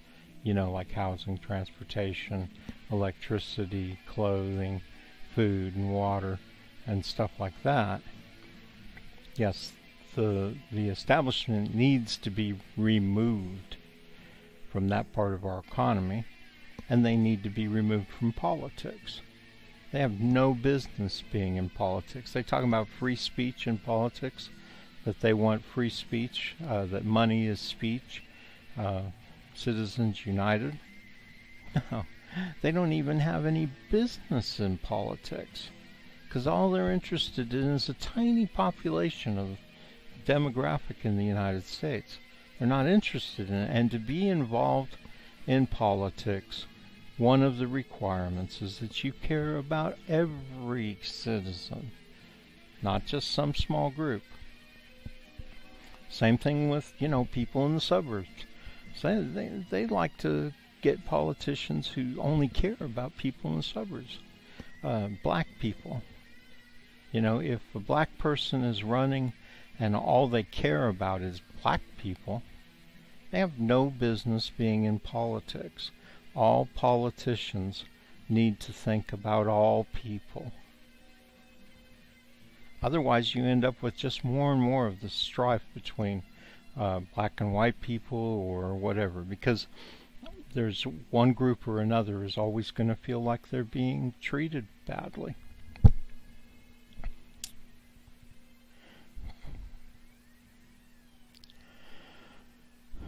you know, like housing, transportation, electricity, clothing, food and water, and stuff like that. Yes, the establishment needs to be removed from that part of our economy, and they need to be removed from politics. They have no business being in politics. They talk about free speech in politics, that they want free speech, that money is speech, citizens united. No, they don't even have any business in politics, because all they're interested in is a tiny population of demographic in the United States. They're not interested in it. And to be involved in politics, one of the requirements is that you care about every citizen, not just some small group. Same thing with, you know, people in the suburbs. So they like to get politicians who only care about people in the suburbs. Black people. You know, if a black person is running and all they care about is black people, they have no business being in politics. All politicians need to think about all people. Otherwise, you end up with just more and more of the strife between black and white people or whatever, because there's one group or another is always going to feel like they're being treated badly.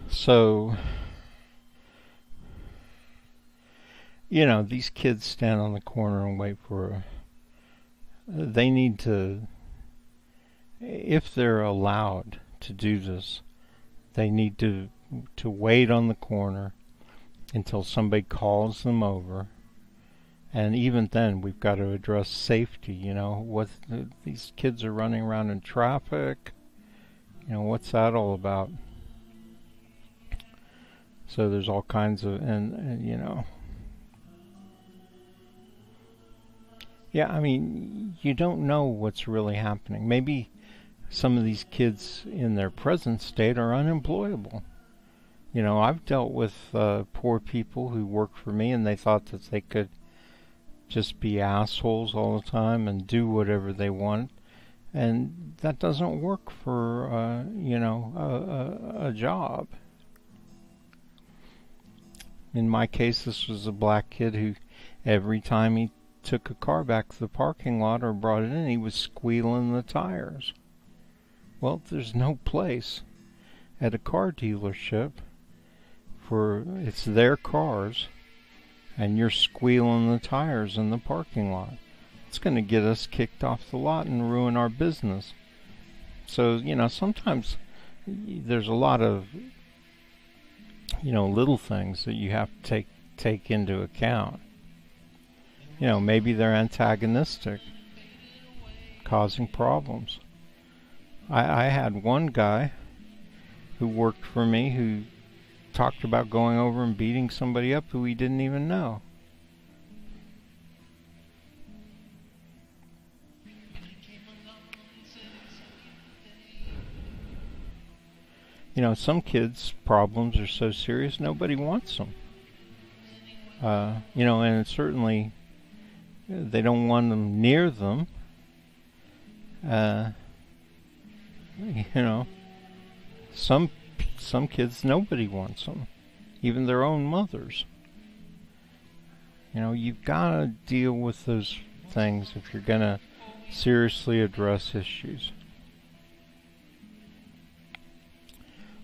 So, you know, these kids stand on the corner and wait for they need to, if they're allowed to do this, they need to wait on the corner until somebody calls them over. And even then, we've got to address safety. You know, these kids are running around in traffic. You know, what's that all about? So there's all kinds of, and you know, yeah, I mean, you don't know what's really happening. Maybe some of these kids in their present state are unemployable. You know, I've dealt with poor people who work for me, and they thought that they could just be assholes all the time and do whatever they want. And that doesn't work for, a job. In my case, this was a black kid who, every time he took a car back to the parking lot or brought it in, he was squealing the tires. Well, there's no place at a car dealership for, it's their cars, and you're squealing the tires in the parking lot. It's going to get us kicked off the lot and ruin our business. So, sometimes there's a lot of, little things that you have to take into account. Maybe they're antagonistic, causing problems. I had one guy who worked for me who talked about going over and beating somebody up who he didn't even know. Some kids' problems are so serious nobody wants them. And certainly they don't want them near them. Some kids, nobody wants them, even their own mothers. You've got to deal with those things if you're going to seriously address issues.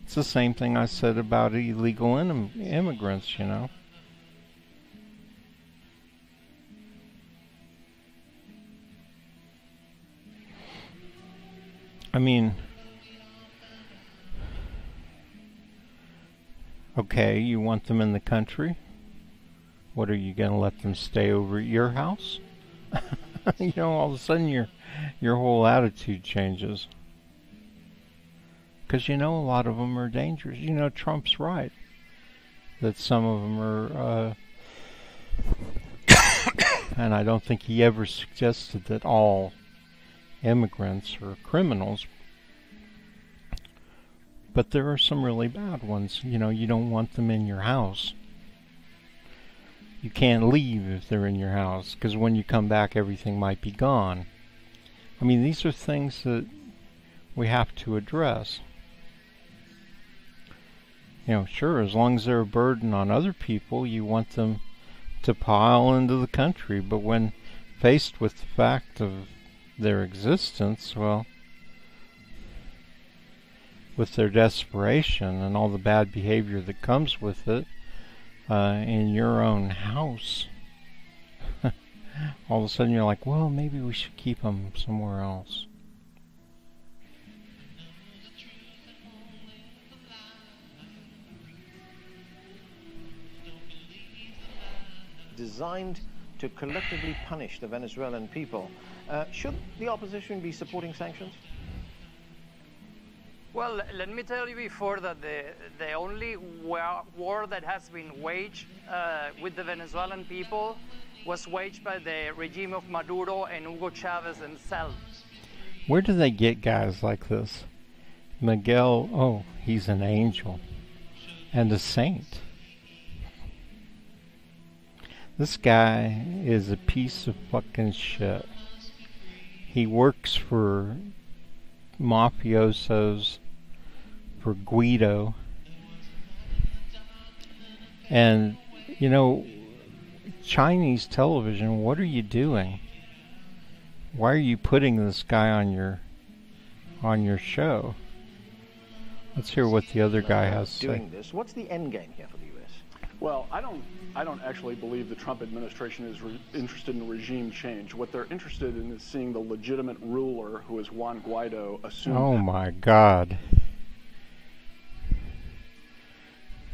It's the same thing I said about illegal immigrants, I mean, okay, you want them in the country? What, are you going to let them stay over at your house? All of a sudden your whole attitude changes. Because a lot of them are dangerous. Trump's right that some of them are, and I don't think he ever suggested that all immigrants are criminals. But there are some really bad ones. You don't want them in your house. You can't leave if they're in your house, because when you come back, everything might be gone. I mean, these are things that we have to address. Sure, as long as they're a burden on other people, you want them to pile into the country. But when faced with the fact of their existence, well, with their desperation and all the bad behavior that comes with it, in your own house, all of a sudden you're like, well, maybe we should keep them somewhere else. Designed to collectively punish the Venezuelan people. Should the opposition be supporting sanctions? Well, let me tell you before that the only war that has been waged with the Venezuelan people was waged by the regime of Maduro and Hugo Chavez themselves. Where do they get guys like this? Miguel, he's an angel and a saint. This guy is a piece of fucking shit. He works for mafiosos, for Guido. And, Chinese television, what are you doing? Why are you putting this guy on your show? Let's hear what the other guy has to say. Doing this, what's the end game here for the U.S.? Well, I don't actually believe the Trump administration is interested in regime change. What they're interested in is seeing the legitimate ruler, who is Juan Guaido, assume. Oh my God!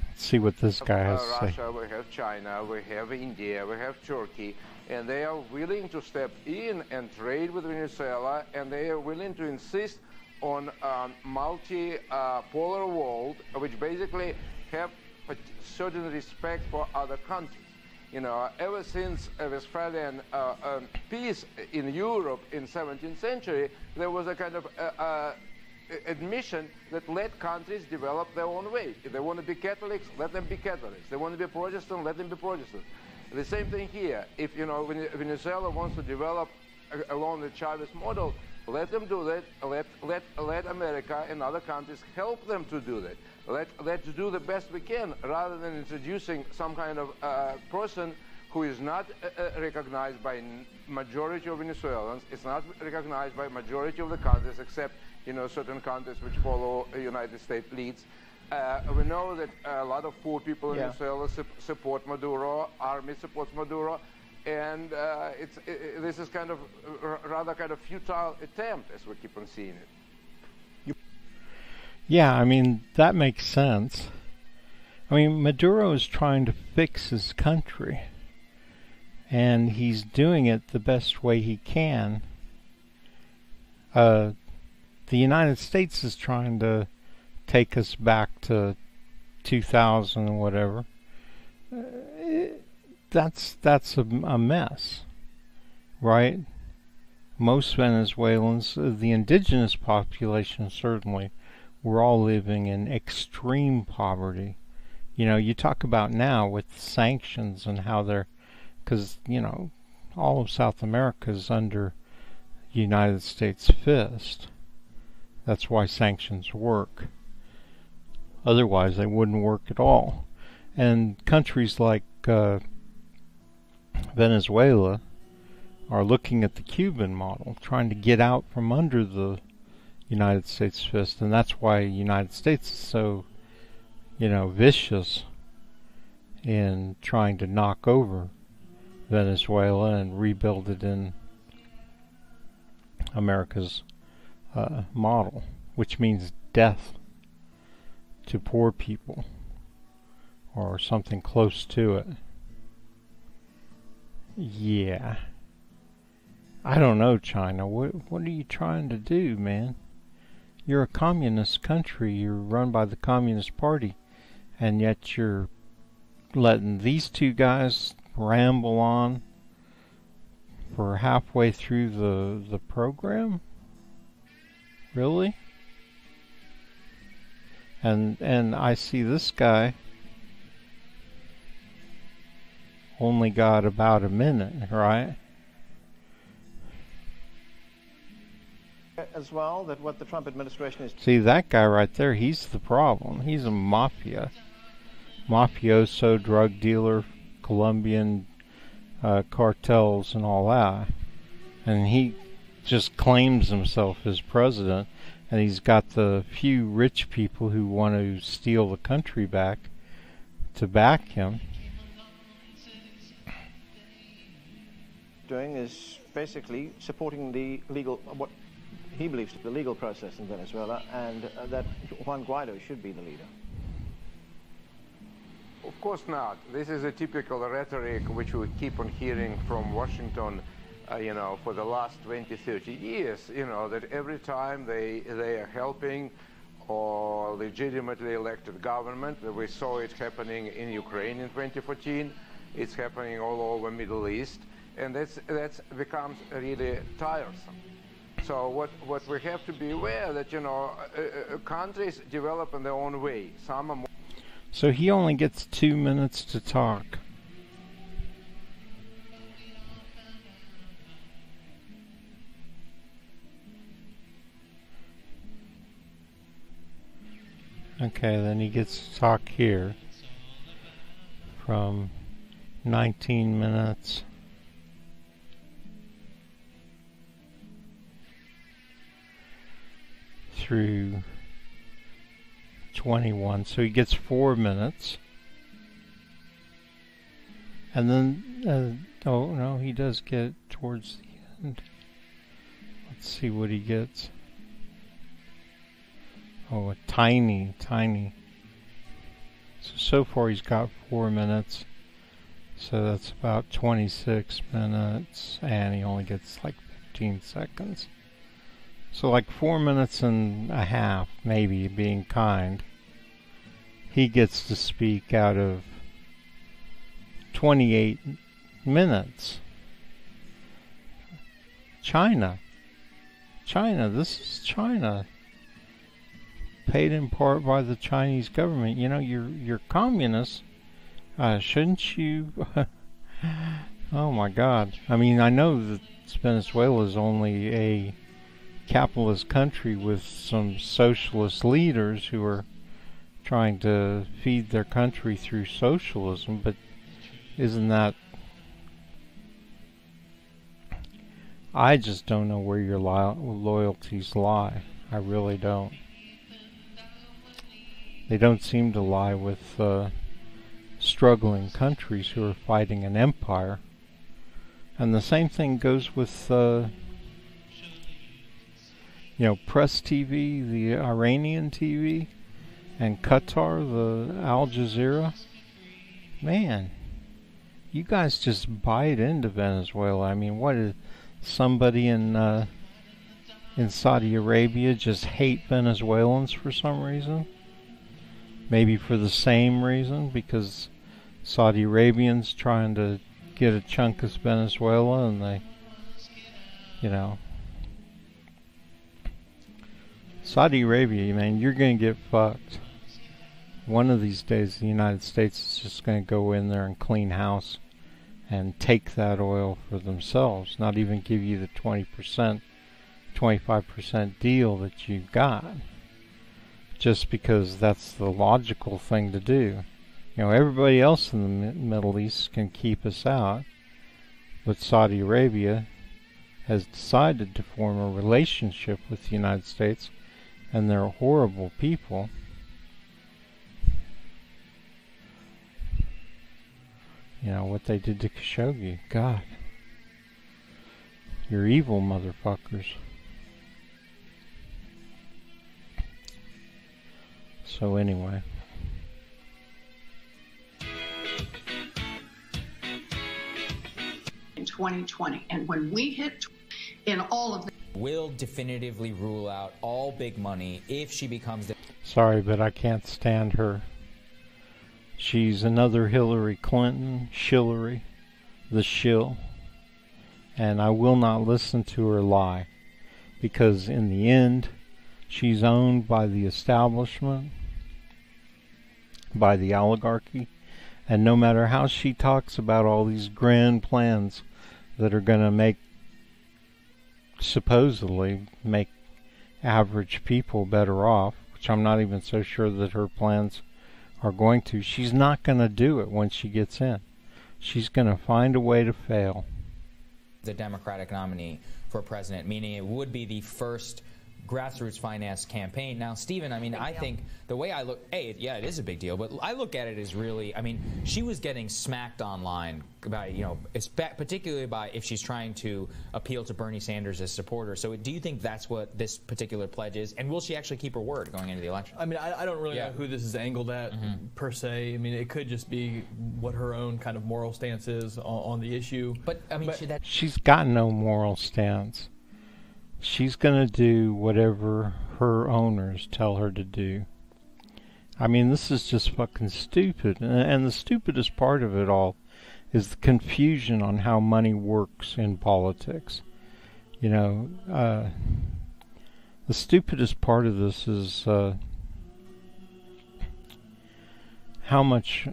Let's see what this guy has to say. Russia, we have China, we have India, we have Turkey, and they are willing to step in and trade with Venezuela, and they are willing to insist on a multi-polar world, which basically have certain respect for other countries. Ever since Westphalian peace in Europe in 17th century, there was a kind of admission that let countries develop their own way. If they want to be Catholics, let them be Catholics. They want to be Protestant, let them be Protestant. The same thing here. If when Venezuela wants to develop along the Chavez model, let them do that. Let America and other countries help them to do that. Let's do the best we can, rather than introducing some kind of person who is not recognized by majority of Venezuelans. It's not recognized by majority of the countries, except certain countries which follow United States leads. We know that a lot of poor people in Venezuela support Maduro. Army supports Maduro. And this is kind of rather kind of futile attempt, as we keep on seeing it. Yeah, I mean, that makes sense. I mean, Maduro is trying to fix his country, and he's doing it the best way he can. The United States is trying to take us back to 2000 and whatever. That's a mess, right? Most Venezuelans, the indigenous population certainly, we're all living in extreme poverty. You talk about now with sanctions and how they're, because, all of South America is under United States fist. That's why sanctions work. Otherwise, they wouldn't work at all. And countries like Venezuela are looking at the Cuban model, trying to get out from under the United States fist, and that's why the United States is so, vicious in trying to knock over Venezuela and rebuild it in America's model, which means death to poor people, or something close to it. Yeah. I don't know, China. What are you trying to do, man? You're a communist country. You're run by the Communist Party. And yet you're letting these two guys ramble on for halfway through the program? Really? And I see this guy only got about a minute, right? As well, that what the Trump administration is... See, that guy right there, he's the problem. He's a mafioso, drug dealer, Colombian cartels and all that. And he just claims himself as president, and he's got the few rich people who want to steal the country back to back him. Doing is basically supporting the legal, what he believes to be the legal process in Venezuela, and that Juan Guaido should be the leader. Of course not. This is a typical rhetoric which we keep on hearing from Washington, for the last 20, 30 years, that every time they are helping or legitimately elected government. We saw it happening in Ukraine in 2014. It's happening all over Middle East. And that's becomes really tiresome. So what we have to be aware that, countries develop in their own way. Some are more. So he only gets 2 minutes to talk. Okay, then he gets to talk here from 19 minutes through 21, so he gets 4 minutes, and then oh no, he does get towards the end. Let's see what he gets. Oh, a tiny. So far he's got 4 minutes, so that's about 26 minutes, and he only gets like 15 seconds. So like 4 minutes and a half, maybe, being kind. He gets to speak out of 28 minutes. China, this is China. Paid in part by the Chinese government. You're communists. Shouldn't you Oh my God. I mean, I know that Venezuela is only a capitalist country with some socialist leaders who are trying to feed their country through socialism, but isn't that... I just don't know where your loyalties lie. I really don't. They don't seem to lie with struggling countries who are fighting an empire. And the same thing goes with, Press TV, the Iranian TV, and Qatar, the Al Jazeera. Man, you guys just bite into Venezuela. I mean, what is somebody in Saudi Arabia just hate Venezuelans for some reason? Maybe for the same reason, because Saudi Arabians trying to get a chunk of Venezuela, and they, Saudi Arabia, man, you're going to get fucked. One of these days, the United States is just going to go in there and clean house and take that oil for themselves, not even give you the 20%, 25% deal that you've got, just because that's the logical thing to do. Everybody else in the Middle East can keep us out, but Saudi Arabia has decided to form a relationship with the United States, and they're horrible people. What they did to Khashoggi, God. You're evil motherfuckers. So anyway. In 2020, and when we hit in all of the... Will definitively rule out all big money if she becomes... Sorry, but I can't stand her. She's another Hillary Clinton, Shillery, the shill. And I will not listen to her lie, because in the end, she's owned by the establishment, by the oligarchy, and no matter how she talks about all these grand plans that are going to supposedly make average people better off, which I'm not even so sure that her plans are going to, she's not going to do it once she gets in. She's going to find a way to fail. The Democratic nominee for president, meaning it would be the first grassroots finance campaign. Now, Stephen, I mean, I think the way I look, it is a big deal, but I look at it as really, I mean, she was getting smacked online by, particularly by if she's trying to appeal to Bernie Sanders as supporter. So do you think that's what this particular pledge is? And will she actually keep her word going into the election? I mean, I don't really know who this is angled at per se. I mean, it could just be what her own kind of moral stance is on the issue. But, I mean, she's got no moral stance. She's going to do whatever her owners tell her to do. I mean, this is just fucking stupid. And the stupidest part of it all is the confusion on how money works in politics. The stupidest part of this is how much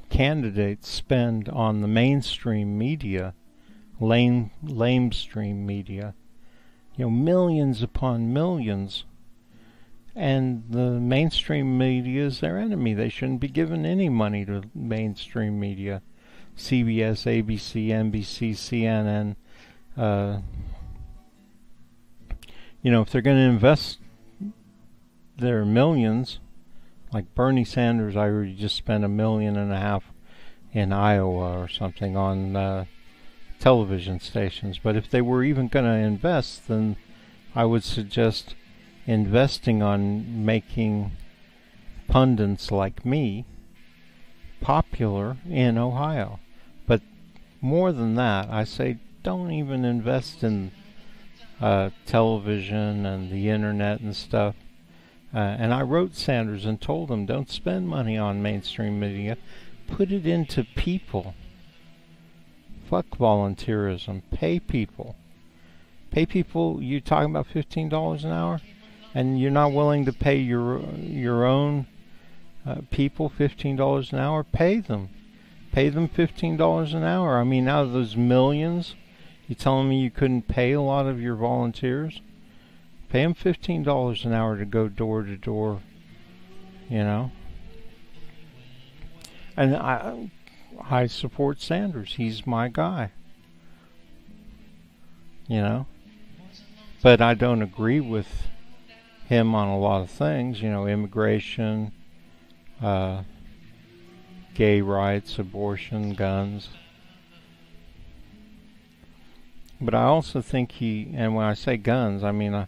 candidates spend on the mainstream media, lamestream media. Millions upon millions. And the mainstream media is their enemy. They shouldn't be giving any money to mainstream media. CBS, ABC, NBC, CNN. If they're going to invest their millions, like Bernie Sanders, I already just spent $1.5 million in Iowa or something on television stations. But if they were even going to invest, then I would suggest investing on making pundits like me popular in Ohio. But more than that, I say don't even invest in television and the internet and stuff. And I wrote Sanders and told him, don't spend money on mainstream media. Put it into people. Fuck volunteerism. Pay people. Pay people. You're talking about $15 an hour, and you're not willing to pay your own people $15 an hour. Pay them. Pay them $15 an hour. I mean, out of those millions, you telling me you couldn't pay a lot of your volunteers? Pay them $15 an hour to go door to door, you know? And I support Sanders. He's my guy. You know? But I don't agree with him on a lot of things, you know, immigration, gay rights, abortion, guns. But I also think and when I say guns, I mean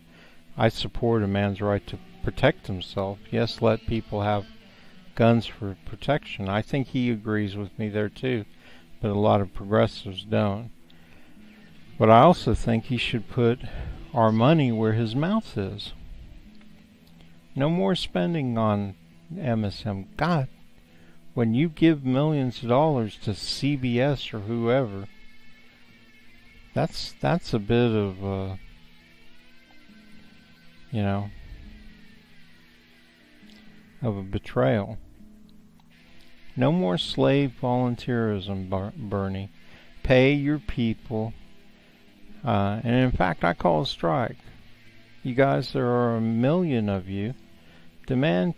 I support a man's right to protect himself. Yes, let people have guns for protection. I think he agrees with me there too, but a lot of progressives don't. But I also think he should put our money where his mouth is. No more spending on MSM. God, when you give millions of dollars to CBS or whoever, that's a bit of you know, of a betrayal. No more slave volunteerism, Bernie. Pay your people. And in fact, I call a strike. You guys, there are 1 million of you. Demand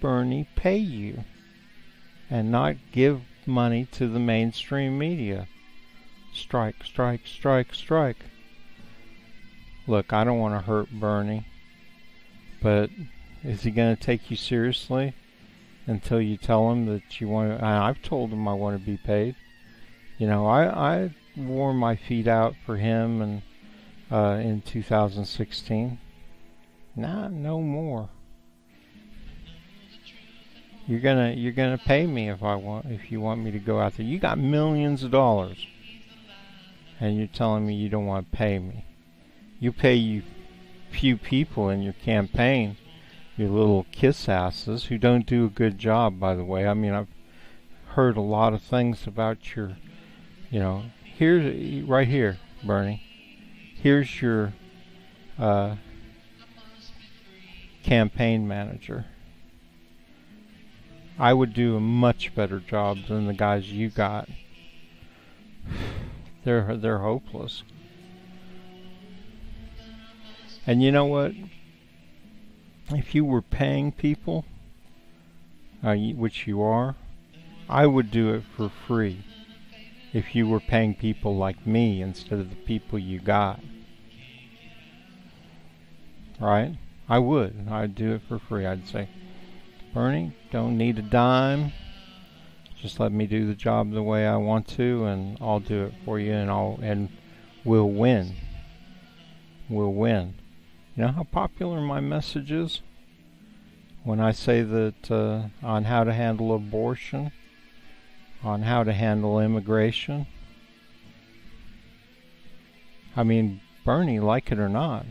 Bernie pay you and not give money to the mainstream media. Strike, strike, strike, strike. Look, I don't want to hurt Bernie, but is he going to take you seriously until you tell him that you want to? I've told him I want to be paid. You know, I wore my feet out for him and in 2016. No more. You're gonna pay me if you want me to go out there. You got millions of dollars, and you're telling me you don't want to pay me. You pay you few people in your campaign, your little kiss asses who don't do a good job, by the way. I mean, I've heard a lot of things about your, you know, here's right here, Bernie. Here's your campaign manager. I would do a much better job than the guys you got. They're hopeless. And you know what? If you were paying people, which you are, I would do it for free. If you were paying people like me instead of the people you got. Right? I would. I'd do it for free. I'd say, Bernie, don't need a dime. Just let me do the job the way I want to, and I'll do it for you, and we'll win. We'll win. You know how popular my message is? When I say that on how to handle abortion, on how to handle immigration. I mean, Bernie, like it or not,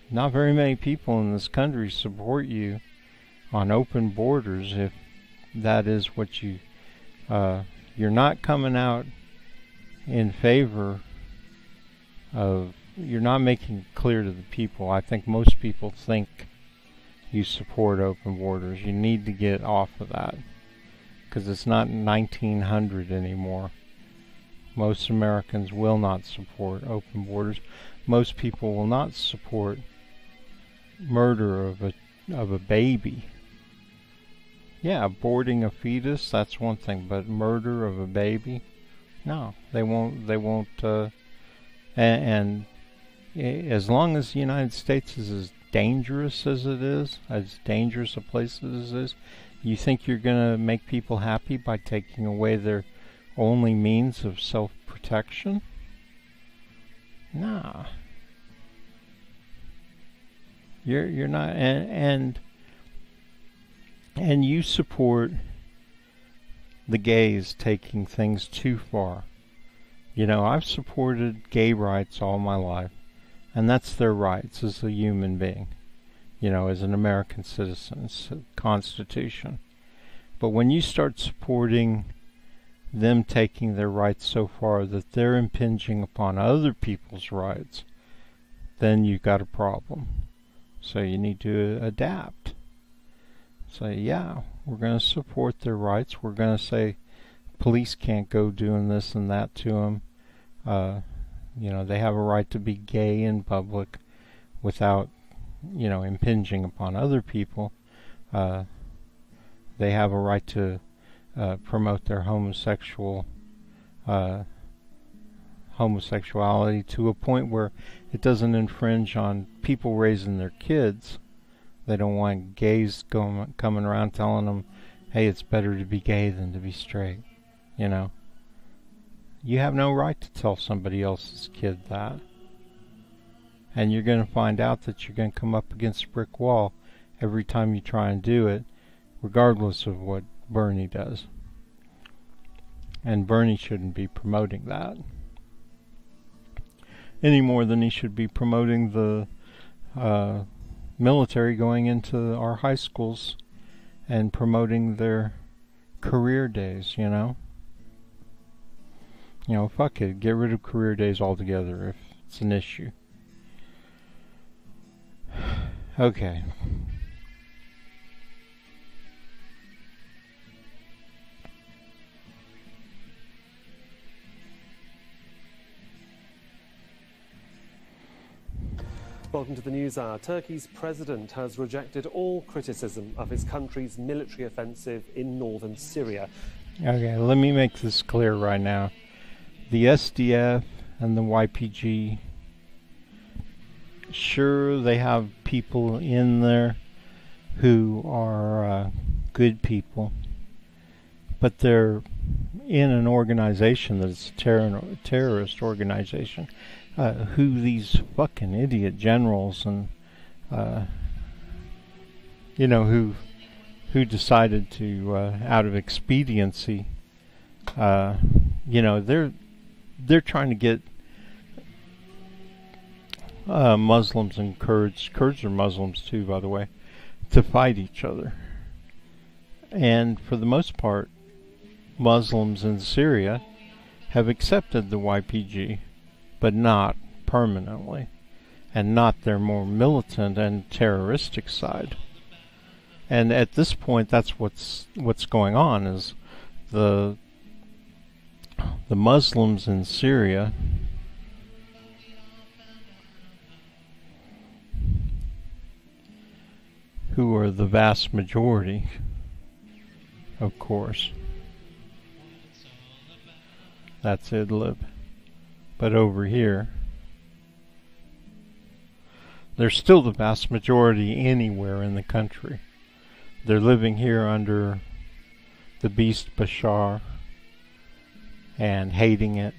not very many people in this country support you on open borders if that is what you're not coming out in favor of, you're not making it clear to the people. I think most people think you support open borders. You need to get off of that, because it's not 1900 anymore. Most Americans will not support open borders. Most people will not support murder of a baby. Yeah, aborting a fetus, that's one thing, but murder of a baby? No, they won't, and as long as the United States is as dangerous as it is, as dangerous a place as it is, you think you're going to make people happy by taking away their only means of self-protection? Nah. You're not, and you support the gays taking things too far. You know, I've supported gay rights all my life, and that's their rights as a human being, you know, as an American citizen. It's the Constitution. But when you start supporting them taking their rights so far that they're impinging upon other people's rights, then you've got a problem. So you need to adapt. Say, yeah, we're going to support their rights. We're going to say police can't go doing this and that to them. You know, they have a right to be gay in public without, you know, impinging upon other people. They have a right to promote their homosexuality to a point where it doesn't infringe on people raising their kids. They don't want gays coming around telling them, hey, it's better to be gay than to be straight. You know, you have no right to tell somebody else's kid that. And you're going to find out that you're going to come up against a brick wall every time you try and do it, regardless of what Bernie does. And Bernie shouldn't be promoting that any more than he should be promoting the military going into our high schools and promoting their career days, you know? You know, fuck it. Get rid of career days altogether if it's an issue. Okay. Welcome to the NewsHour. Turkey's president has rejected all criticism of his country's military offensive in northern Syria. Okay, let me make this clear right now. The SDF and the YPG, sure, they have people in there who are good people, but they're in an organization that's a terrorist organization. Who these fucking idiot generals and you know, who decided to out of expediency, you know, they're trying to get Muslims and Kurds are Muslims too, by the way, to fight each other. And for the most part, Muslims in Syria have accepted the YPG, but not permanently, and not their more militant and terroristic side. And at this point, that's what's going on, is the Muslims in Syria who are the vast majority, of course. That's Idlib. But over here, they're still the vast majority anywhere in the country. They're living here under the beast Bashar and hating it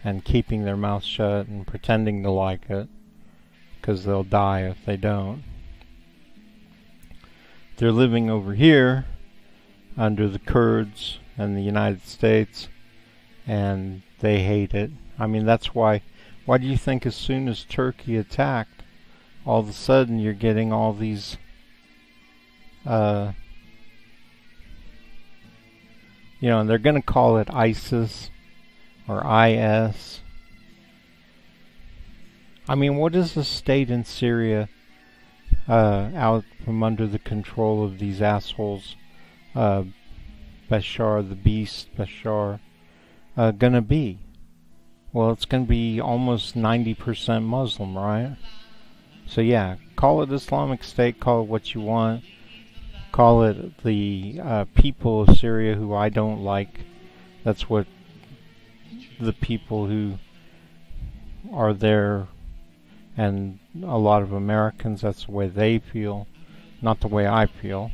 and keeping their mouth shut and pretending to like it, because they'll die if they don't. They're living over here under the Kurds and the United States, and they hate it. I mean, that's why do you think as soon as Turkey attacked, all of a sudden you're getting all these you know, and they're going to call it ISIS or IS. I mean, what is the state in Syria out from under the control of these assholes, Bashar, the beast Bashar, gonna be? Well, it's gonna be almost 90% Muslim, right? So yeah, call it Islamic State, call it what you want, call it the people of Syria who I don't like. That's what the people who are there, and a lot of Americans, that's the way they feel, not the way I feel.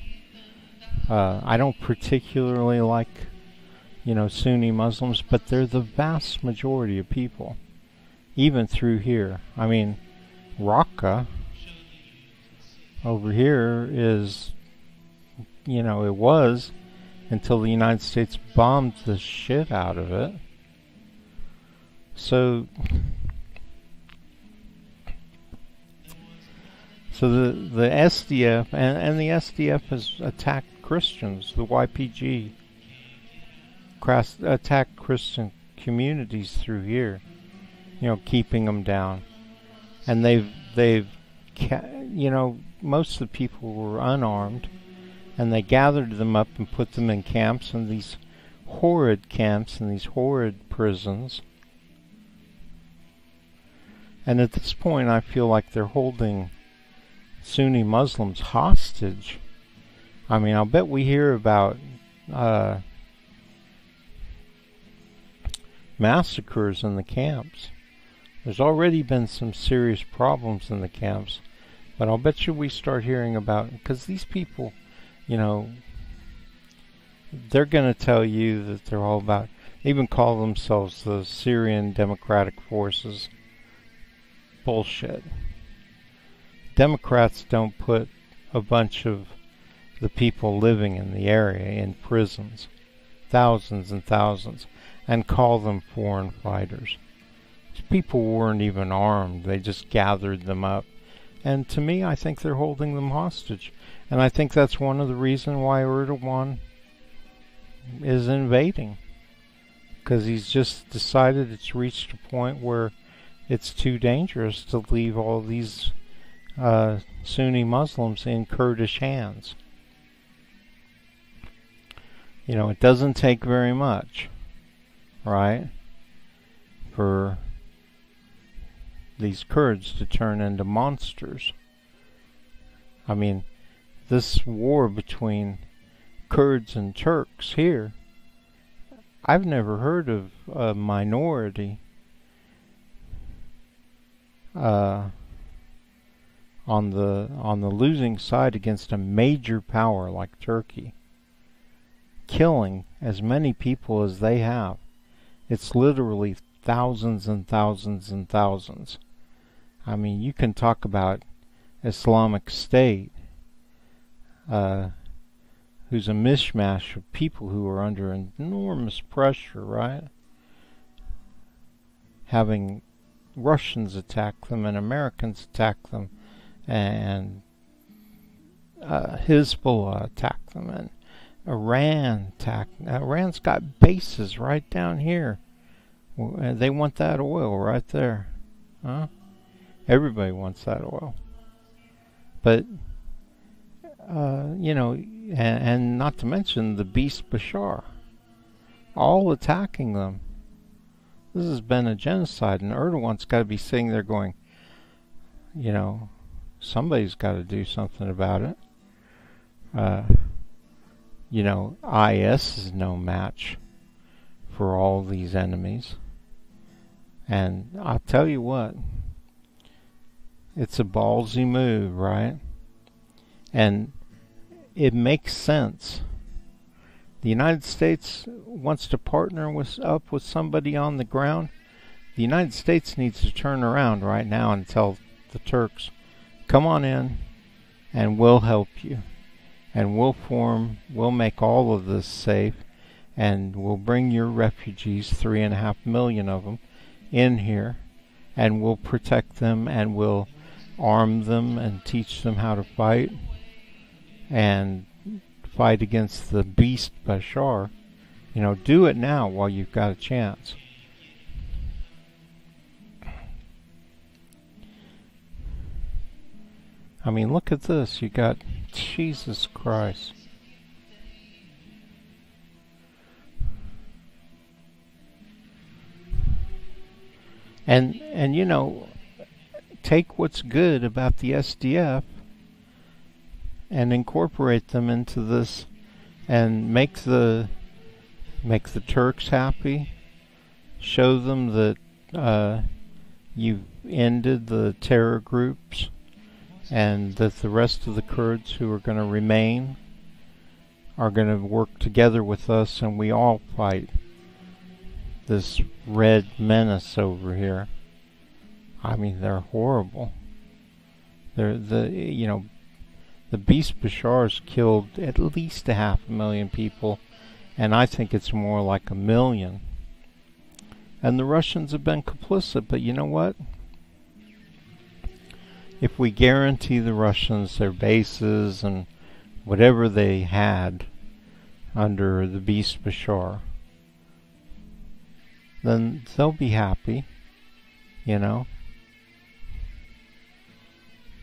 I don't particularly like, you know, Sunni Muslims, but they're the vast majority of people, even through here. I mean, Raqqa over here is, you know, it was until the United States bombed the shit out of it. So the SDF, and the SDF has attacked Christians. The YPG attacked Christian communities through here, you know, keeping them down. And they've you know, most of the people were unarmed, and they gathered them up and put them in camps, and these horrid camps and these horrid prisons. And at this point, I feel like they're holding Sunni Muslims hostage. I mean, I'll bet we hear about massacres in the camps. There's already been some serious problems in the camps, but I'll bet you we start hearing about, because these people, you know, they're going to tell you that they're all about, they even call themselves the Syrian Democratic Forces. Bullshit. Democrats don't put a bunch of the people living in the area in prisons, thousands and thousands, and call them foreign fighters. These people weren't even armed. They just gathered them up. And to me, I think they're holding them hostage. And I think that's one of the reasons why Erdogan is invading. Because he's just decided it's reached a point where it's too dangerous to leave all these Sunni Muslims in Kurdish hands. You know, it doesn't take very much, right, for these Kurds to turn into monsters. I mean, this war between Kurds and Turks here, I've never heard of a minority on the losing side against a major power like Turkey, killing as many people as they have. It's literally thousands and thousands and thousands. I mean, you can talk about Islamic State, who's a mishmash of people who are under enormous pressure, right? Having Russians attack them and Americans attack them, and Hezbollah attack them, and Iran attack. Iran's got bases right down here. They want that oil right there, huh? Everybody wants that oil. But you know, and not to mention the beast Bashar, all attacking them. This has been a genocide, and Erdogan's got to be sitting there going, you know, somebody's got to do something about it. You know, IS is no match for all these enemies. And I'll tell you what, it's a ballsy move, right? And it makes sense. The United States wants to partner up with somebody on the ground. The United States needs to turn around right now and tell the Turks, come on in and we'll help you. And we'll make all of this safe, and we'll bring your refugees, 3.5 million of them, in here, and we'll protect them, and we'll arm them and teach them how to fight, and fight against the beast Bashar. You know, do it now while you've got a chance. I mean, look at this. You got Jesus Christ. And you know, take what's good about the SDF and incorporate them into this, and make the Turks happy. Show them that you've ended the terror groups, and that the rest of the Kurds who are going to remain are going to work together with us, and we all fight this red menace over here. I mean, they're horrible. You know, the beast Bashar's killed at least 500,000 people, and I think it's more like 1 million. And the Russians have been complicit, but you know what? If we guarantee the Russians their bases and whatever they had under the beast Bashar, then they'll be happy, you know.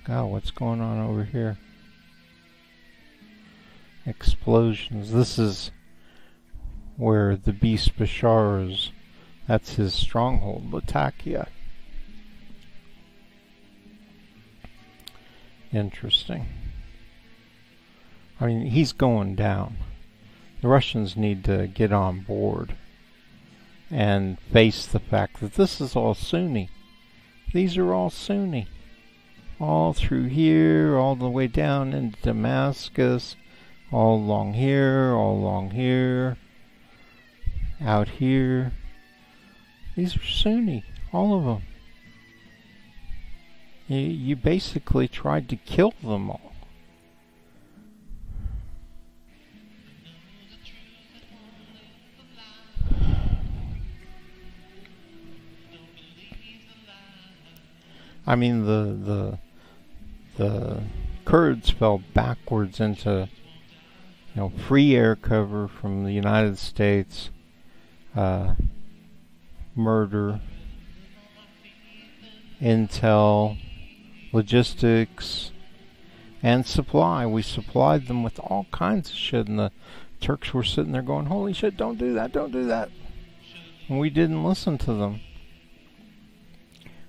God, what's going on over here? Explosions. This is where the beast Bashar is. That's his stronghold, Latakia. Interesting. I mean, he's going down. The Russians need to get on board and face the fact that this is all Sunni. These are all Sunni. All through here, all the way down into Damascus, all along here, out here. These are Sunni, all of them. You basically tried to kill them all. I mean, the Kurds fell backwards into, free air cover from the United States, murder, intel, logistics, and supply. We supplied them with all kinds of shit, and the Turks were sitting there going, holy shit, don't do that, don't do that. And we didn't listen to them.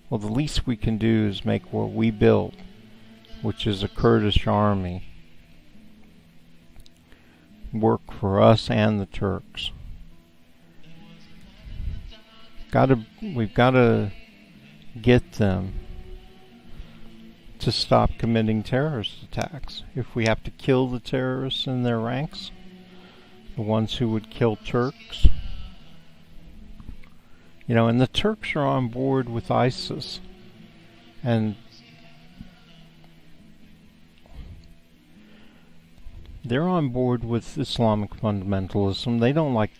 Well, the least we can do is make what we built, which is a Kurdish army, work for us and the Turks. We've got to get them to stop committing terrorist attacks. If we have to kill the terrorists in their ranks, the ones who would kill Turks, and the Turks are on board with ISIS, and they're on board with Islamic fundamentalism. They don't like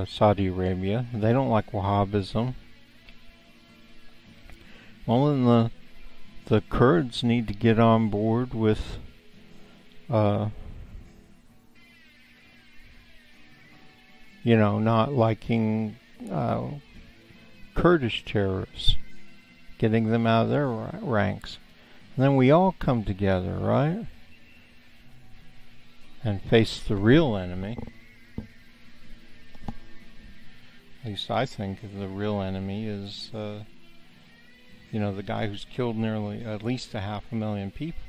Saudi Arabia. They don't like Wahhabism. Well, then the Kurds need to get on board with not liking Kurdish terrorists, getting them out of their ranks. And then we all come together, right? And face the real enemy. At least I think the real enemy is, the guy who's killed nearly at least 500,000 people.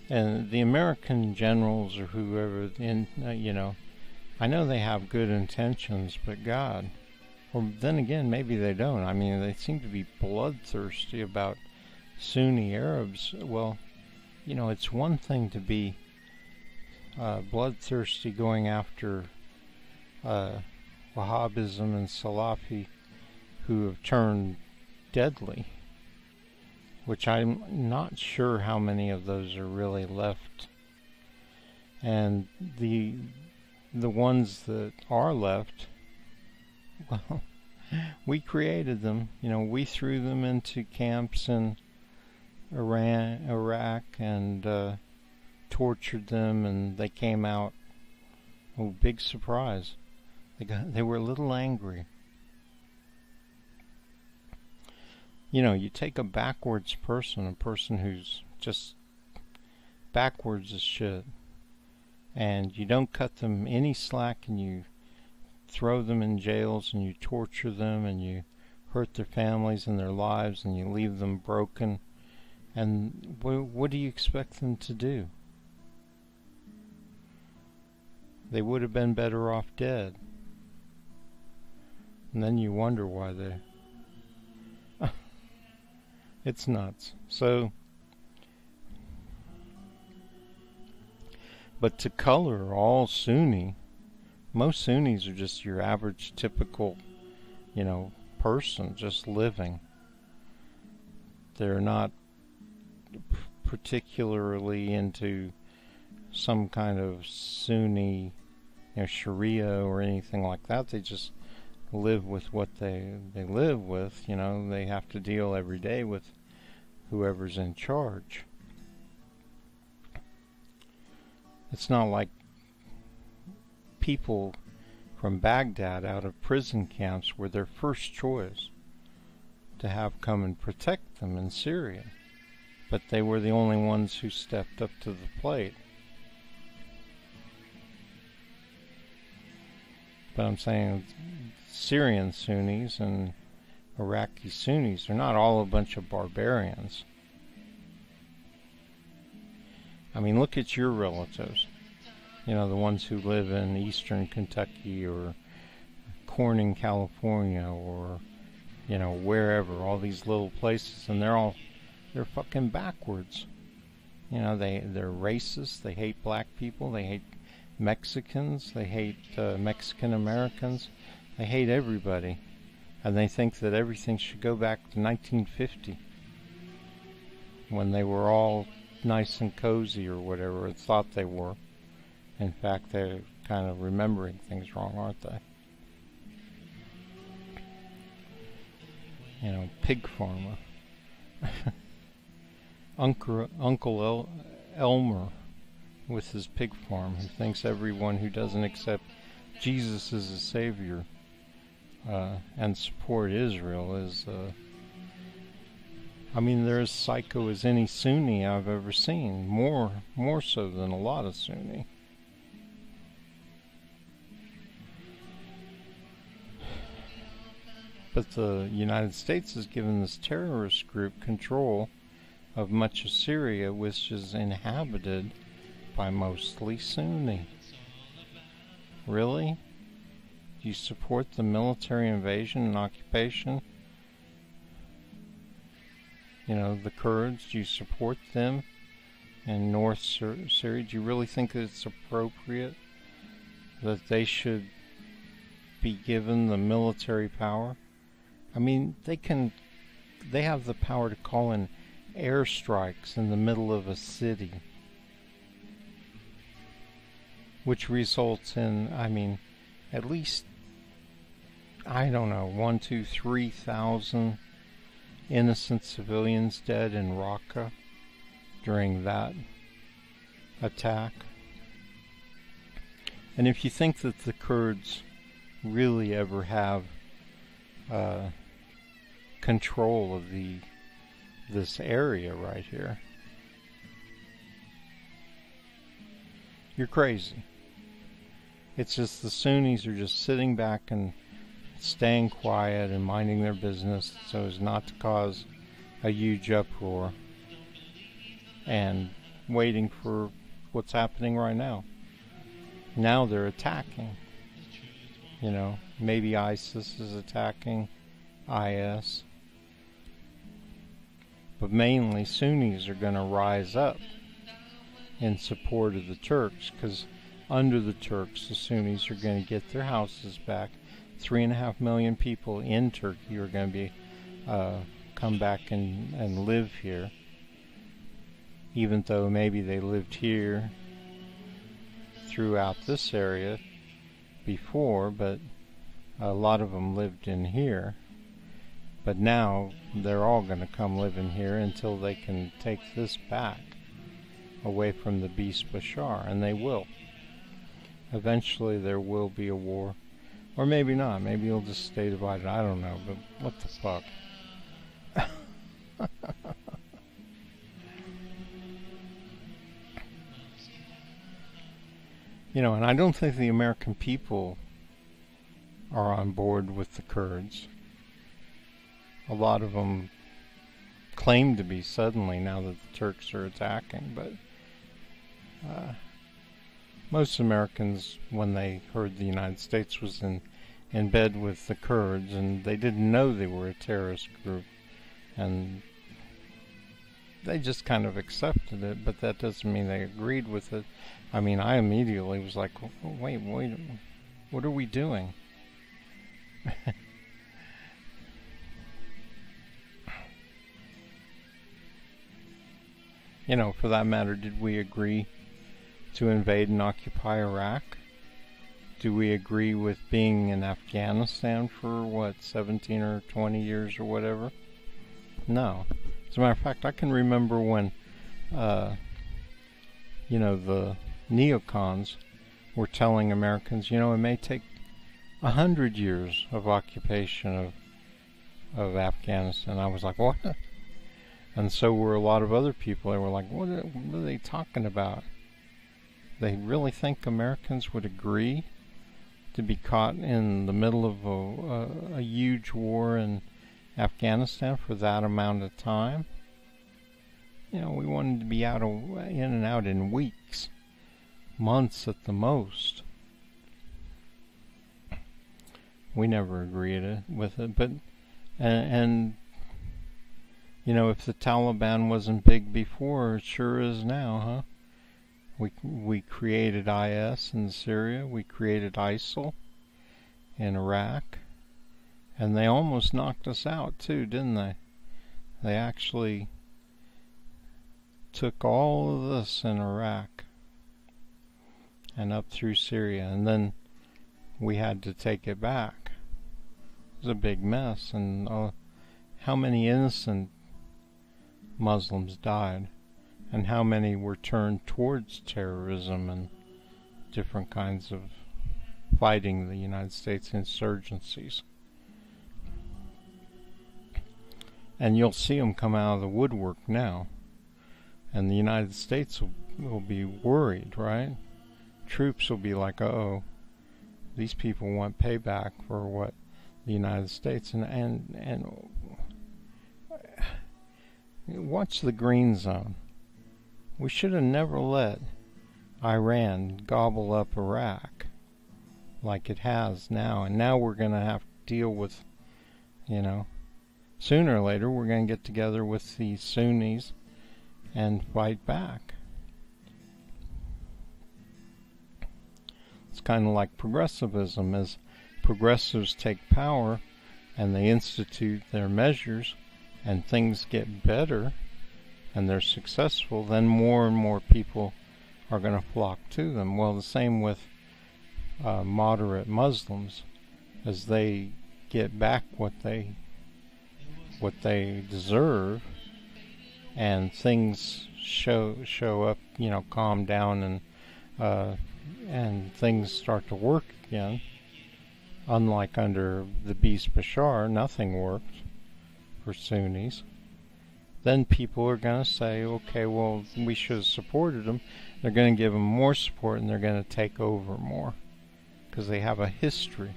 And the American generals or whoever, I know they have good intentions, but God. Or then again, maybe they don't. I mean, they seem to be bloodthirsty about Sunni Arabs. Well, it's one thing to be bloodthirsty going after Wahhabism and Salafi who have turned deadly, which I'm not sure how many of those are really left. And the ones that are left, well, we created them. We threw them into camps in Iraq, and tortured them, and they came out. Oh, big surprise. They were a little angry. You take a backwards person, a person who's just backwards as shit, and you don't cut them any slack, and you throw them in jails, and you torture them, and you hurt their families and their lives, and you leave them broken. And what do you expect them to do? They would have been better off dead. And then you wonder why they... It's nuts. So, but to color all Sunni, most Sunnis are just your average, typical, person just living. They're not particularly into some kind of Sunni, Sharia or anything like that. They just live with what they live with. They have to deal every day with whoever's in charge. It's not like people from Baghdad out of prison camps were their first choice to have come and protect them in Syria. But they were the only ones who stepped up to the plate. But I'm saying Syrian Sunnis and Iraqi Sunnis are not all a bunch of barbarians. I mean, look at your relatives. You know, the ones who live in eastern Kentucky or Corning, California, or, you know, wherever, all these little places, and they're fucking backwards. You know, they're racist, they hate black people, they hate Mexicans, they hate Mexican Americans, they hate everybody. And they think that everything should go back to 1950, when they were all nice and cozy or whatever, or thought they were. In fact, they're kind of remembering things wrong, aren't they? You know, pig farmer. Uncle Elmer with his pig farm, who thinks everyone who doesn't accept Jesus as a savior and support Israel is, I mean, they're as psycho as any Sunni I've ever seen, more so than a lot of Sunni. But the United States has given this terrorist group control of much of Syria, which is inhabited by mostly Sunni. Really? Do you support the military invasion and occupation? You know, the Kurds, do you support them in North Syria? Do you really think that it's appropriate that they should be given the military power? I mean, they have the power to call in airstrikes in the middle of a city, which results in, I mean, at least, I don't know, 1,000 to 3,000 innocent civilians dead in Raqqa during that attack. And if you think that the Kurds really ever have control of this area right here, you're crazy. It's just the Sunnis are just sitting back and staying quiet and minding their business so as not to cause a huge uproar, and waiting for what's happening right now. Now they're attacking. You know, maybe ISIS is attacking IS. But mainly Sunnis are going to rise up in support of the Turks, because under the Turks, the Sunnis are going to get their houses back. 3.5 million people in Turkey are going to be come back and live here, even though maybe they lived here throughout this area before, but a lot of them lived in here. But now they're all going to come live in here until they can take this back away from the beast Bashar, and they will. Eventually there will be a war. Or maybe not. Maybe it'll just stay divided. I don't know, but what the fuck? You know, and I don't think the American people are on board with the Kurds. A lot of them claim to be suddenly now that the Turks are attacking, but most Americans, when they heard the United States was in bed with the Kurds, and they didn't know they were a terrorist group, and they just kind of accepted it, but that doesn't mean they agreed with it. I mean, I immediately was like, wait, what are we doing? You know, for that matter, did we agree to invade and occupy Iraq? Do we agree with being in Afghanistan for, what, 17 or 20 years or whatever? No. As a matter of fact, I can remember when, you know, the neocons were telling Americans, you know, it may take 100 years of occupation of Afghanistan. I was like, what? And so were a lot of other people. They were like, what are they talking about? They really think Americans would agree to be caught in the middle of a huge war in Afghanistan for that amount of time? You know, we wanted to be in and out in weeks, months at the most. We never agreed with it, but and you know, if the Taliban wasn't big before, it sure is now, huh? We created IS in Syria, we created ISIL in Iraq, and they almost knocked us out too, didn't they? They actually took all of this in Iraq and up through Syria, and then we had to take it back. It was a big mess, and how many innocent Muslims died, and how many were turned towards terrorism and different kinds of fighting the United States insurgencies. And you'll see them come out of the woodwork now, and the United States will be worried, right? Troops will be like, uh-oh, these people want payback for what the United States, and watch the green zone. We should have never let Iran gobble up Iraq like it has now, and now we're going to have to deal with, you know, sooner or later we're going to get together with the Sunnis and fight back. It's kind of like progressivism. As progressives take power and they institute their measures and things get better and they're successful, then more and more people are going to flock to them. Well, the same with moderate Muslims. As they get back what they deserve, and things show up, you know, calm down, and things start to work again. Unlike under the beast Bashar, nothing worked for Sunnis. Then people are going to say, okay, well, we should have supported them. They're going to give them more support, and they're going to take over more, because they have a history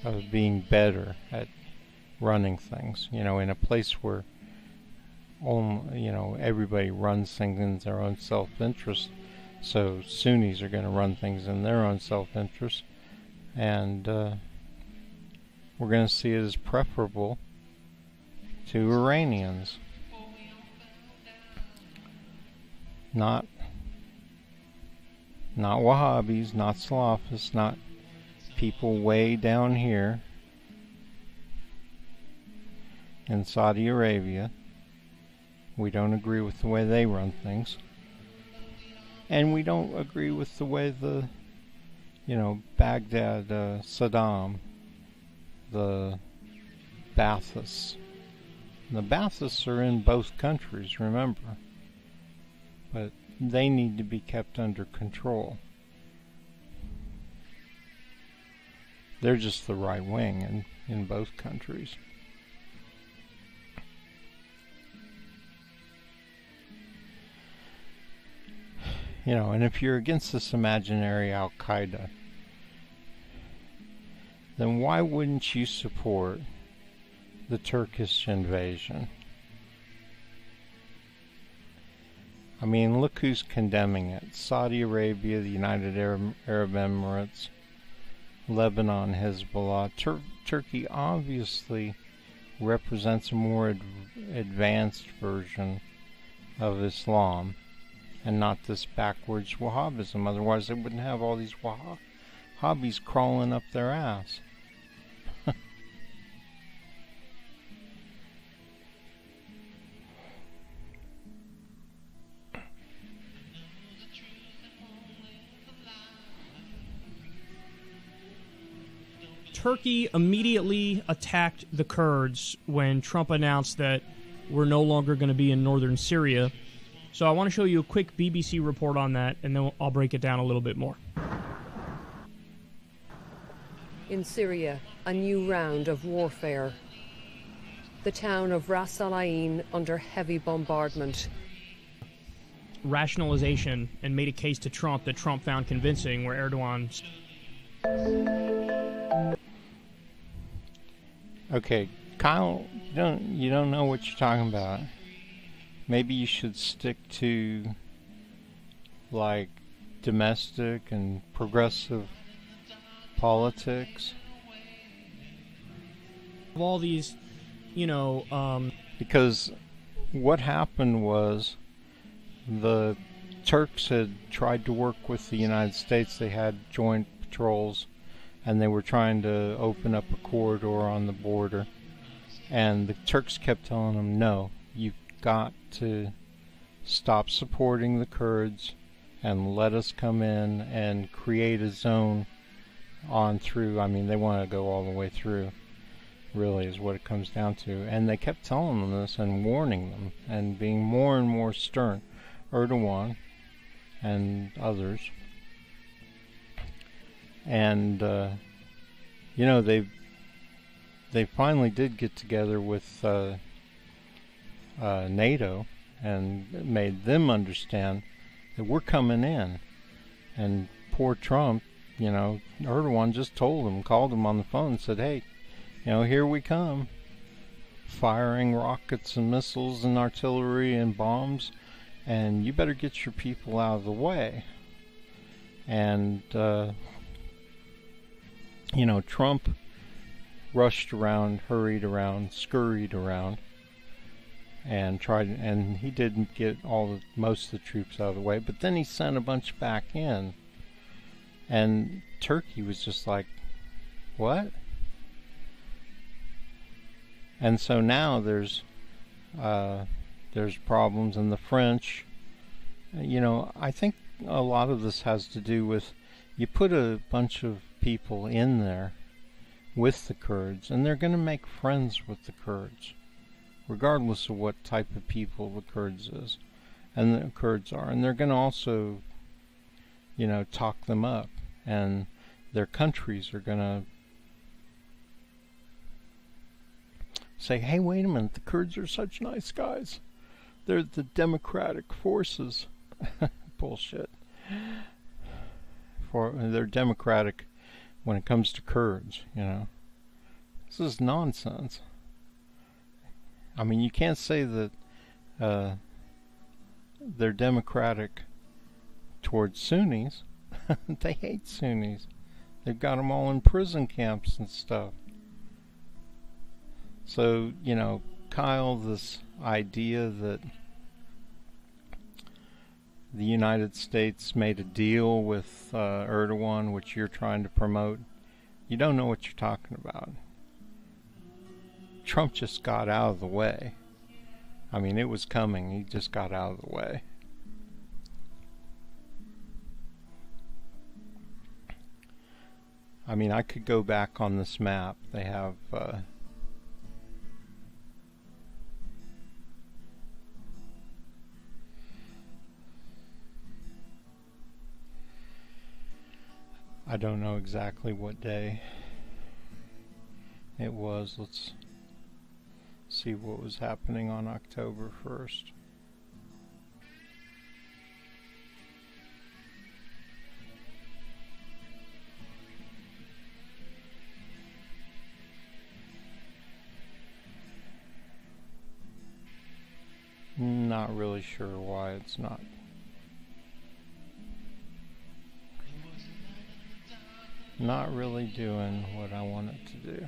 of being better at running things. You know, in a place where everybody runs things in their own self-interest, so Sunnis are going to run things in their own self-interest, and we're going to see it as preferable to Iranians. Not Wahhabis, not Salafists, not people way down here in Saudi Arabia. We don't agree with the way they run things. And we don't agree with the way Baghdad, Saddam, the Baathists. The Baathists are in both countries, remember. But they need to be kept under control. They're just the right wing in both countries. You know, and if you're against this imaginary Al-Qaeda, then why wouldn't you support the Turkish invasion? I mean, look who's condemning it. Saudi Arabia, the United Arab Emirates, Lebanon, Hezbollah. Turkey obviously represents a more advanced version of Islam, and not this backwards Wahhabism. Otherwise they wouldn't have all these Wahhabis crawling up their ass. Turkey immediately attacked the Kurds when Trump announced that we're no longer going to be in northern Syria. So I want to show you a quick BBC report on that, and then I'll break it down a little bit more. In Syria, a new round of warfare. the town of Ras Al Ain under heavy bombardment. Rationalization, and made a case to Trump that Trump found convincing, where Erdogan... Okay, Kyle, you don't know what you're talking about. Maybe you should stick to, like, domestic and progressive politics. Of all these, because what happened was the Turks had tried to work with the United States. They had joint patrols, and they were trying to open up a corridor on the border. And the Turks kept telling them, no, you've got to stop supporting the Kurds and let us come in and create a zone on through. I mean, they want to go all the way through, really, is what it comes down to. And they kept telling them this and warning them and being more and more stern. Erdogan and others. And, they finally did get together with NATO and made them understand that we're coming in. And poor Trump, Erdogan just called him on the phone and said, hey, here we come. Firing rockets and missiles and artillery and bombs. And you better get your people out of the way. And, Trump rushed around, hurried around, scurried around, and and he didn't get most of the troops out of the way, but then he sent a bunch back in. And Turkey was just like, what? And so now there's problems, and the French, I think a lot of this has to do with, you put a bunch of people in there with the Kurds, and they're going to make friends with the Kurds, regardless of what type of people the Kurds are, and they're going to also, talk them up, and their countries are going to say, hey, wait a minute, the Kurds are such nice guys. They're the democratic forces. Bullshit. They're democratic when it comes to Kurds, This is nonsense. I mean, you can't say that they're democratic towards Sunnis. They hate Sunnis. They've got them all in prison camps and stuff. So, Kyle, this idea that the United States made a deal with Erdogan, which you're trying to promote, you don't know what you're talking about. Trump just got out of the way. I mean, it was coming. He just got out of the way. I mean, I could go back on this map. They have... I don't know exactly what day it was. Let's see what was happening on October 1st. Not really sure why it's not. Not really doing what I want it to do.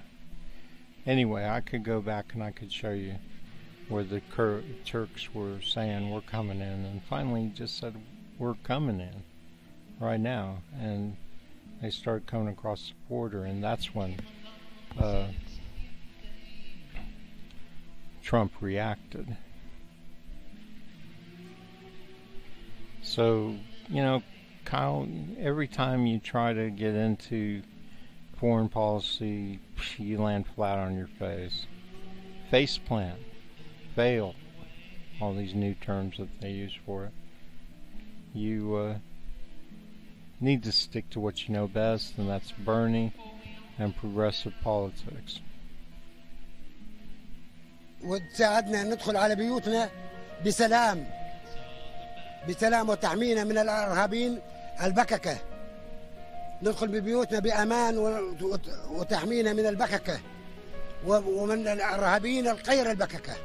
Anyway, I could go back and I could show you where the Turks were saying we're coming in, and finally just said we're coming in right now, and they started coming across the border, and that's when Trump reacted. So, Kyle, every time you try to get into foreign policy, you land flat on your face. Faceplant, fail, all these new terms that they use for it. You need to stick to what you know best, and that's Bernie and progressive politics. وتساعدنا أن ندخل على بيوتنا بسلام وتحمينا من الإرهابيين البككة. ندخل ببيوتنا بأمان وتحمينا من البككة ومن الإرهابيين الغير البككة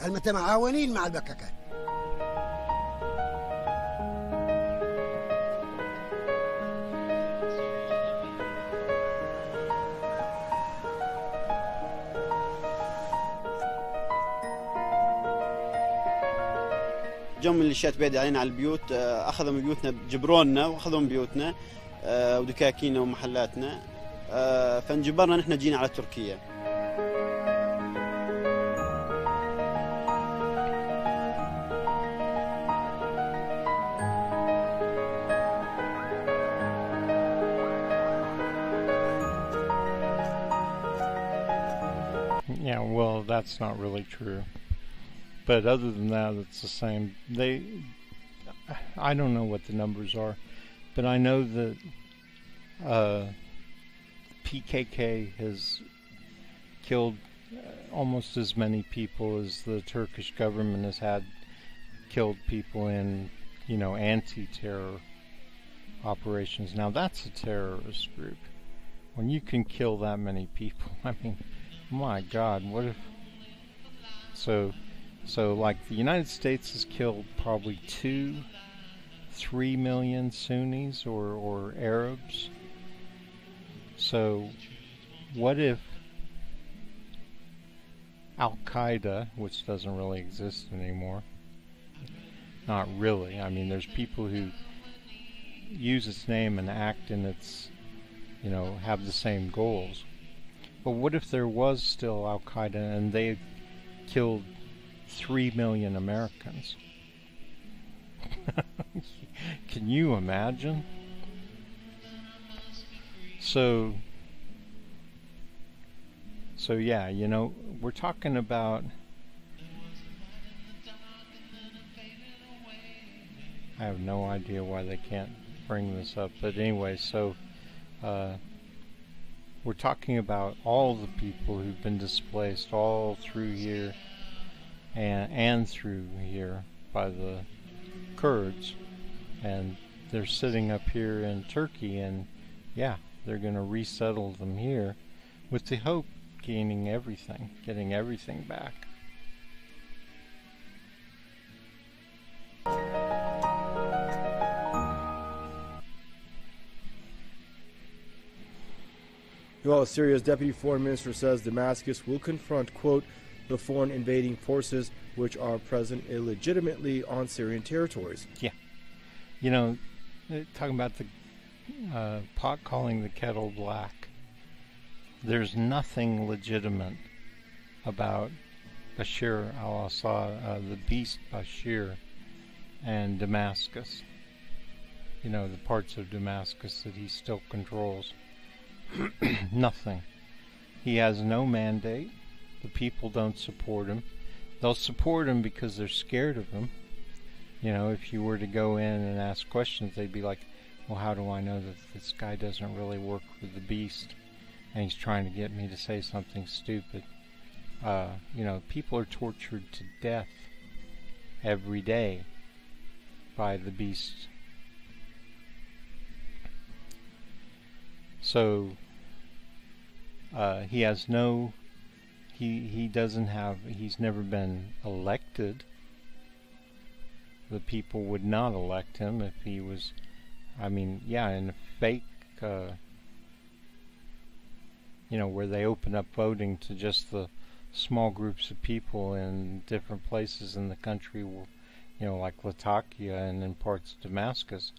المتعاونين مع البككة. جو ميليشيات بعيدة علينا على البيوت، أخذوا من بيوتنا، جبرونا وأخذوا من بيوتنا ودكاكينا ومحلاتنا، فانجبرنا نحن جينا على تركيا. Yeah, well, that's not really true. But other than that, it's the same. I don't know what the numbers are, but I know that PKK has killed almost as many people as the Turkish government has had killed people in, anti-terror operations. Now that's a terrorist group. When you can kill that many people, I mean, my God, what if... So like the United States has killed probably 2-3 million Sunnis or Arabs. So what if Al-Qaeda, which doesn't really exist anymore, not really, I mean there's people who use its name and act in its, have the same goals. But what if there was still Al-Qaeda and they killed 3 million Americans? Can you imagine? So yeah, we're talking about, I have no idea why they can't bring this up, but anyway, so we're talking about all the people who've been displaced all through here and through here by the Kurds, and they're sitting up here in Turkey, and yeah, they're going to resettle them here with the hope getting everything back. Well, Syria's deputy foreign minister says Damascus will confront, quote, the foreign invading forces which are present illegitimately on Syrian territories. Yeah. Talking about the pot calling the kettle black. There's nothing legitimate about Bashar al-Assad, the beast Bashir, and Damascus. The parts of Damascus that he still controls. Nothing. He has no mandate. The people don't support him. They'll support him because they're scared of him. If you were to go in and ask questions, they'd be like, well, how do I know that this guy doesn't really work for the beast and he's trying to get me to say something stupid? People are tortured to death every day by the beast. So he has no... he's never been elected. The people would not elect him if he was, in a fake, where they open up voting to just the small groups of people in different places in the country, like Latakia and in parts of Damascus,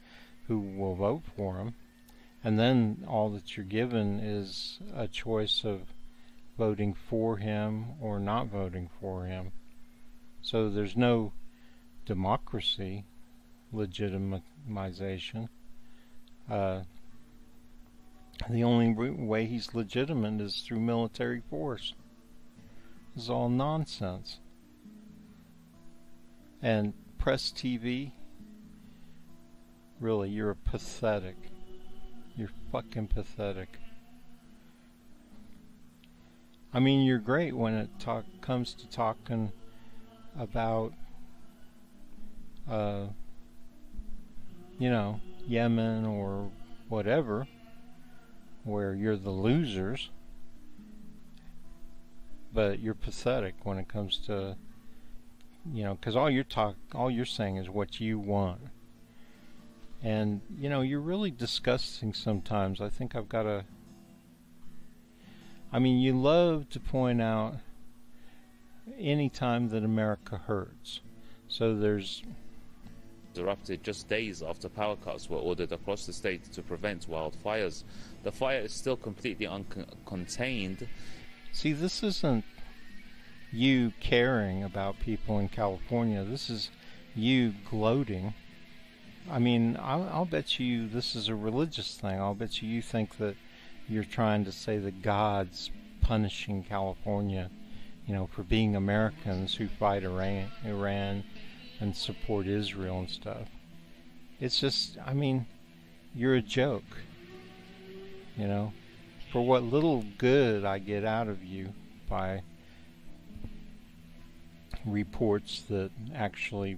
who will vote for him. And then all that you're given is a choice of voting for him or not voting for him. So there's no democracy, legitimization. The only way he's legitimate is through military force. This is all nonsense. And press TV, really, you're pathetic. You're fucking pathetic. I mean, you're great when it comes to talking about, you know, Yemen or whatever, where you're the losers, but you're pathetic when it comes to, you know, because all you're saying is what you want. And, you know, you're really disgusting sometimes. I think I've got to... I mean, you love to point out any time that America hurts. So there's... Erupted just days after power cuts were ordered across the state to prevent wildfires. The fire is still completely uncontained. See, this isn't you caring about people in California. This is you gloating. I mean, I'll bet you this is a religious thing. I'll bet you think that you're trying to say that God's punishing California, you know, for being Americans who fight Iran and support Israel and stuff. It's just, I mean, you're a joke, you know. For what little good I get out of you by reports that actually,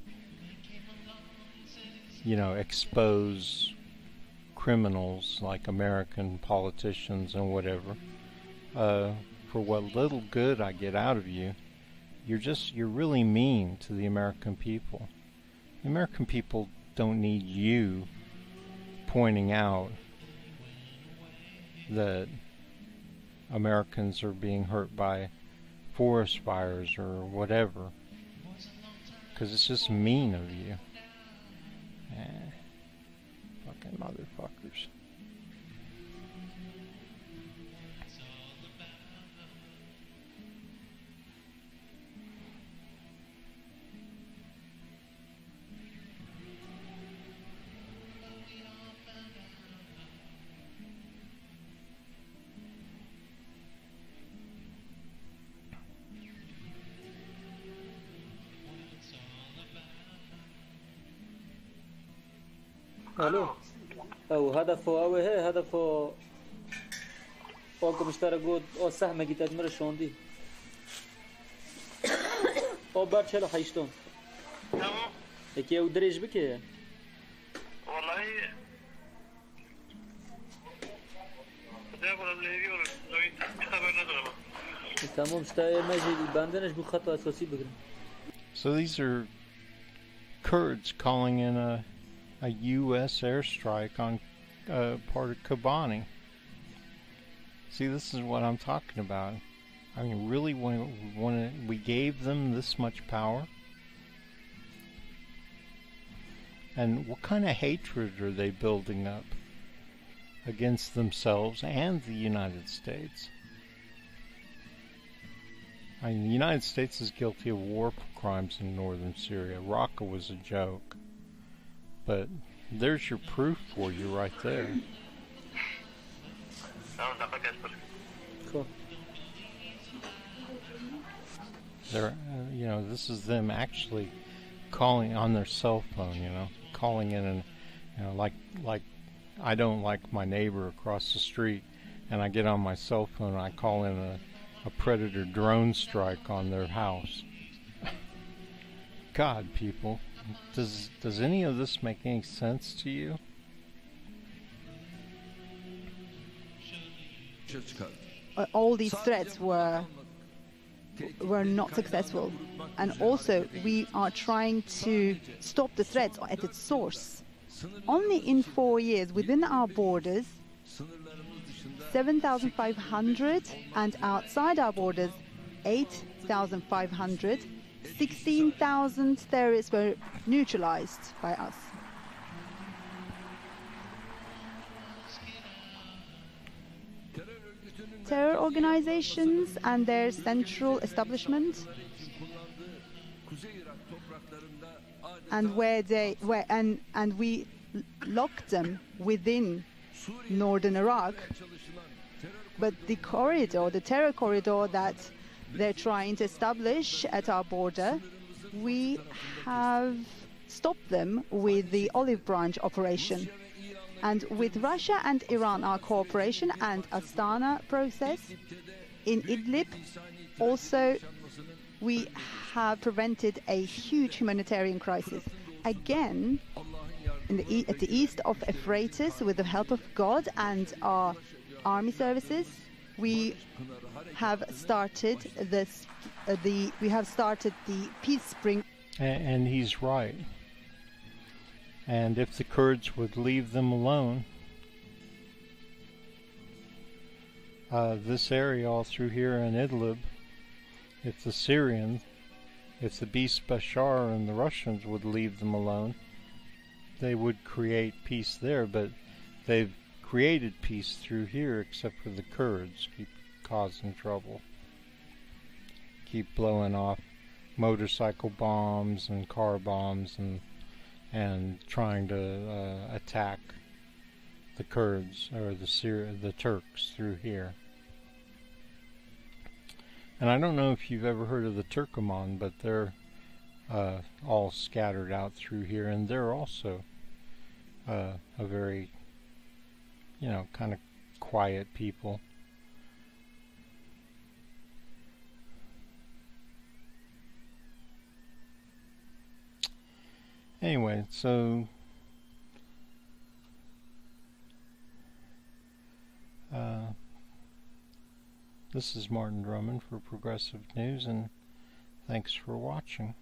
you know, expose criminals like American politicians and whatever, for what little good I get out of you, you're really mean to the American people. The American people don't need you pointing out that Americans are being hurt by forest fires or whatever, because it's just mean of you. Fucking motherfuckers. الو او هدف او هي هدف او مشترك بود او سهم گیت مر شوندی او بار 48 تمام یکی او درج بکه والله ده ولا اللي ولا خبر ندارم تمام شتای ماجي بندنش بو خط اساسی بگیرم. So these are Kurds calling in a U.S. airstrike on part of Kobani. See, this is what I'm talking about. I mean, really, when we gave them this much power, and what kind of hatred are they building up against themselves and the United States? I mean, the United States is guilty of war crimes in northern Syria. Raqqa was a joke. But there's your proof for you right there. Cool. They're, you know, this is them actually calling on their cell phone, you know, calling in and, you know, like I don't like my neighbor across the street, and I get on my cell phone and I call in a predator drone strike on their house. God, people. Does any of this make any sense to you? All these threats were not successful, and also we are trying to stop the threats at its source. Only in 4 years within our borders, 7,500, and outside our borders 8,500, 16,000 terrorists were neutralized by us. Terror organizations and their central establishment, and we locked them within northern Iraq. But the terror corridor that they're trying to establish at our border, we have stopped them with the Olive Branch operation. And with Russia and Iran, our cooperation and Astana process, In Idlib, also, we have prevented a huge humanitarian crisis. Again, at the east of Euphrates, with the help of God and our army services, we have started the peace spring. And he's right. And if the Kurds would leave them alone, this area all through here in Idlib, if the Syrians, if the beast Bashar and the Russians would leave them alone, they would create peace there, but they've created peace through here except for the Kurds keep causing trouble. Keep blowing off motorcycle bombs and car bombs and trying to attack the Kurds or the Turks through here. And I don't know if you've ever heard of the Turkoman, but they're all scattered out through here, and they're also a very, kind of quiet people. Anyway, so this is Martin Drummond for Progressive News, and thanks for watching.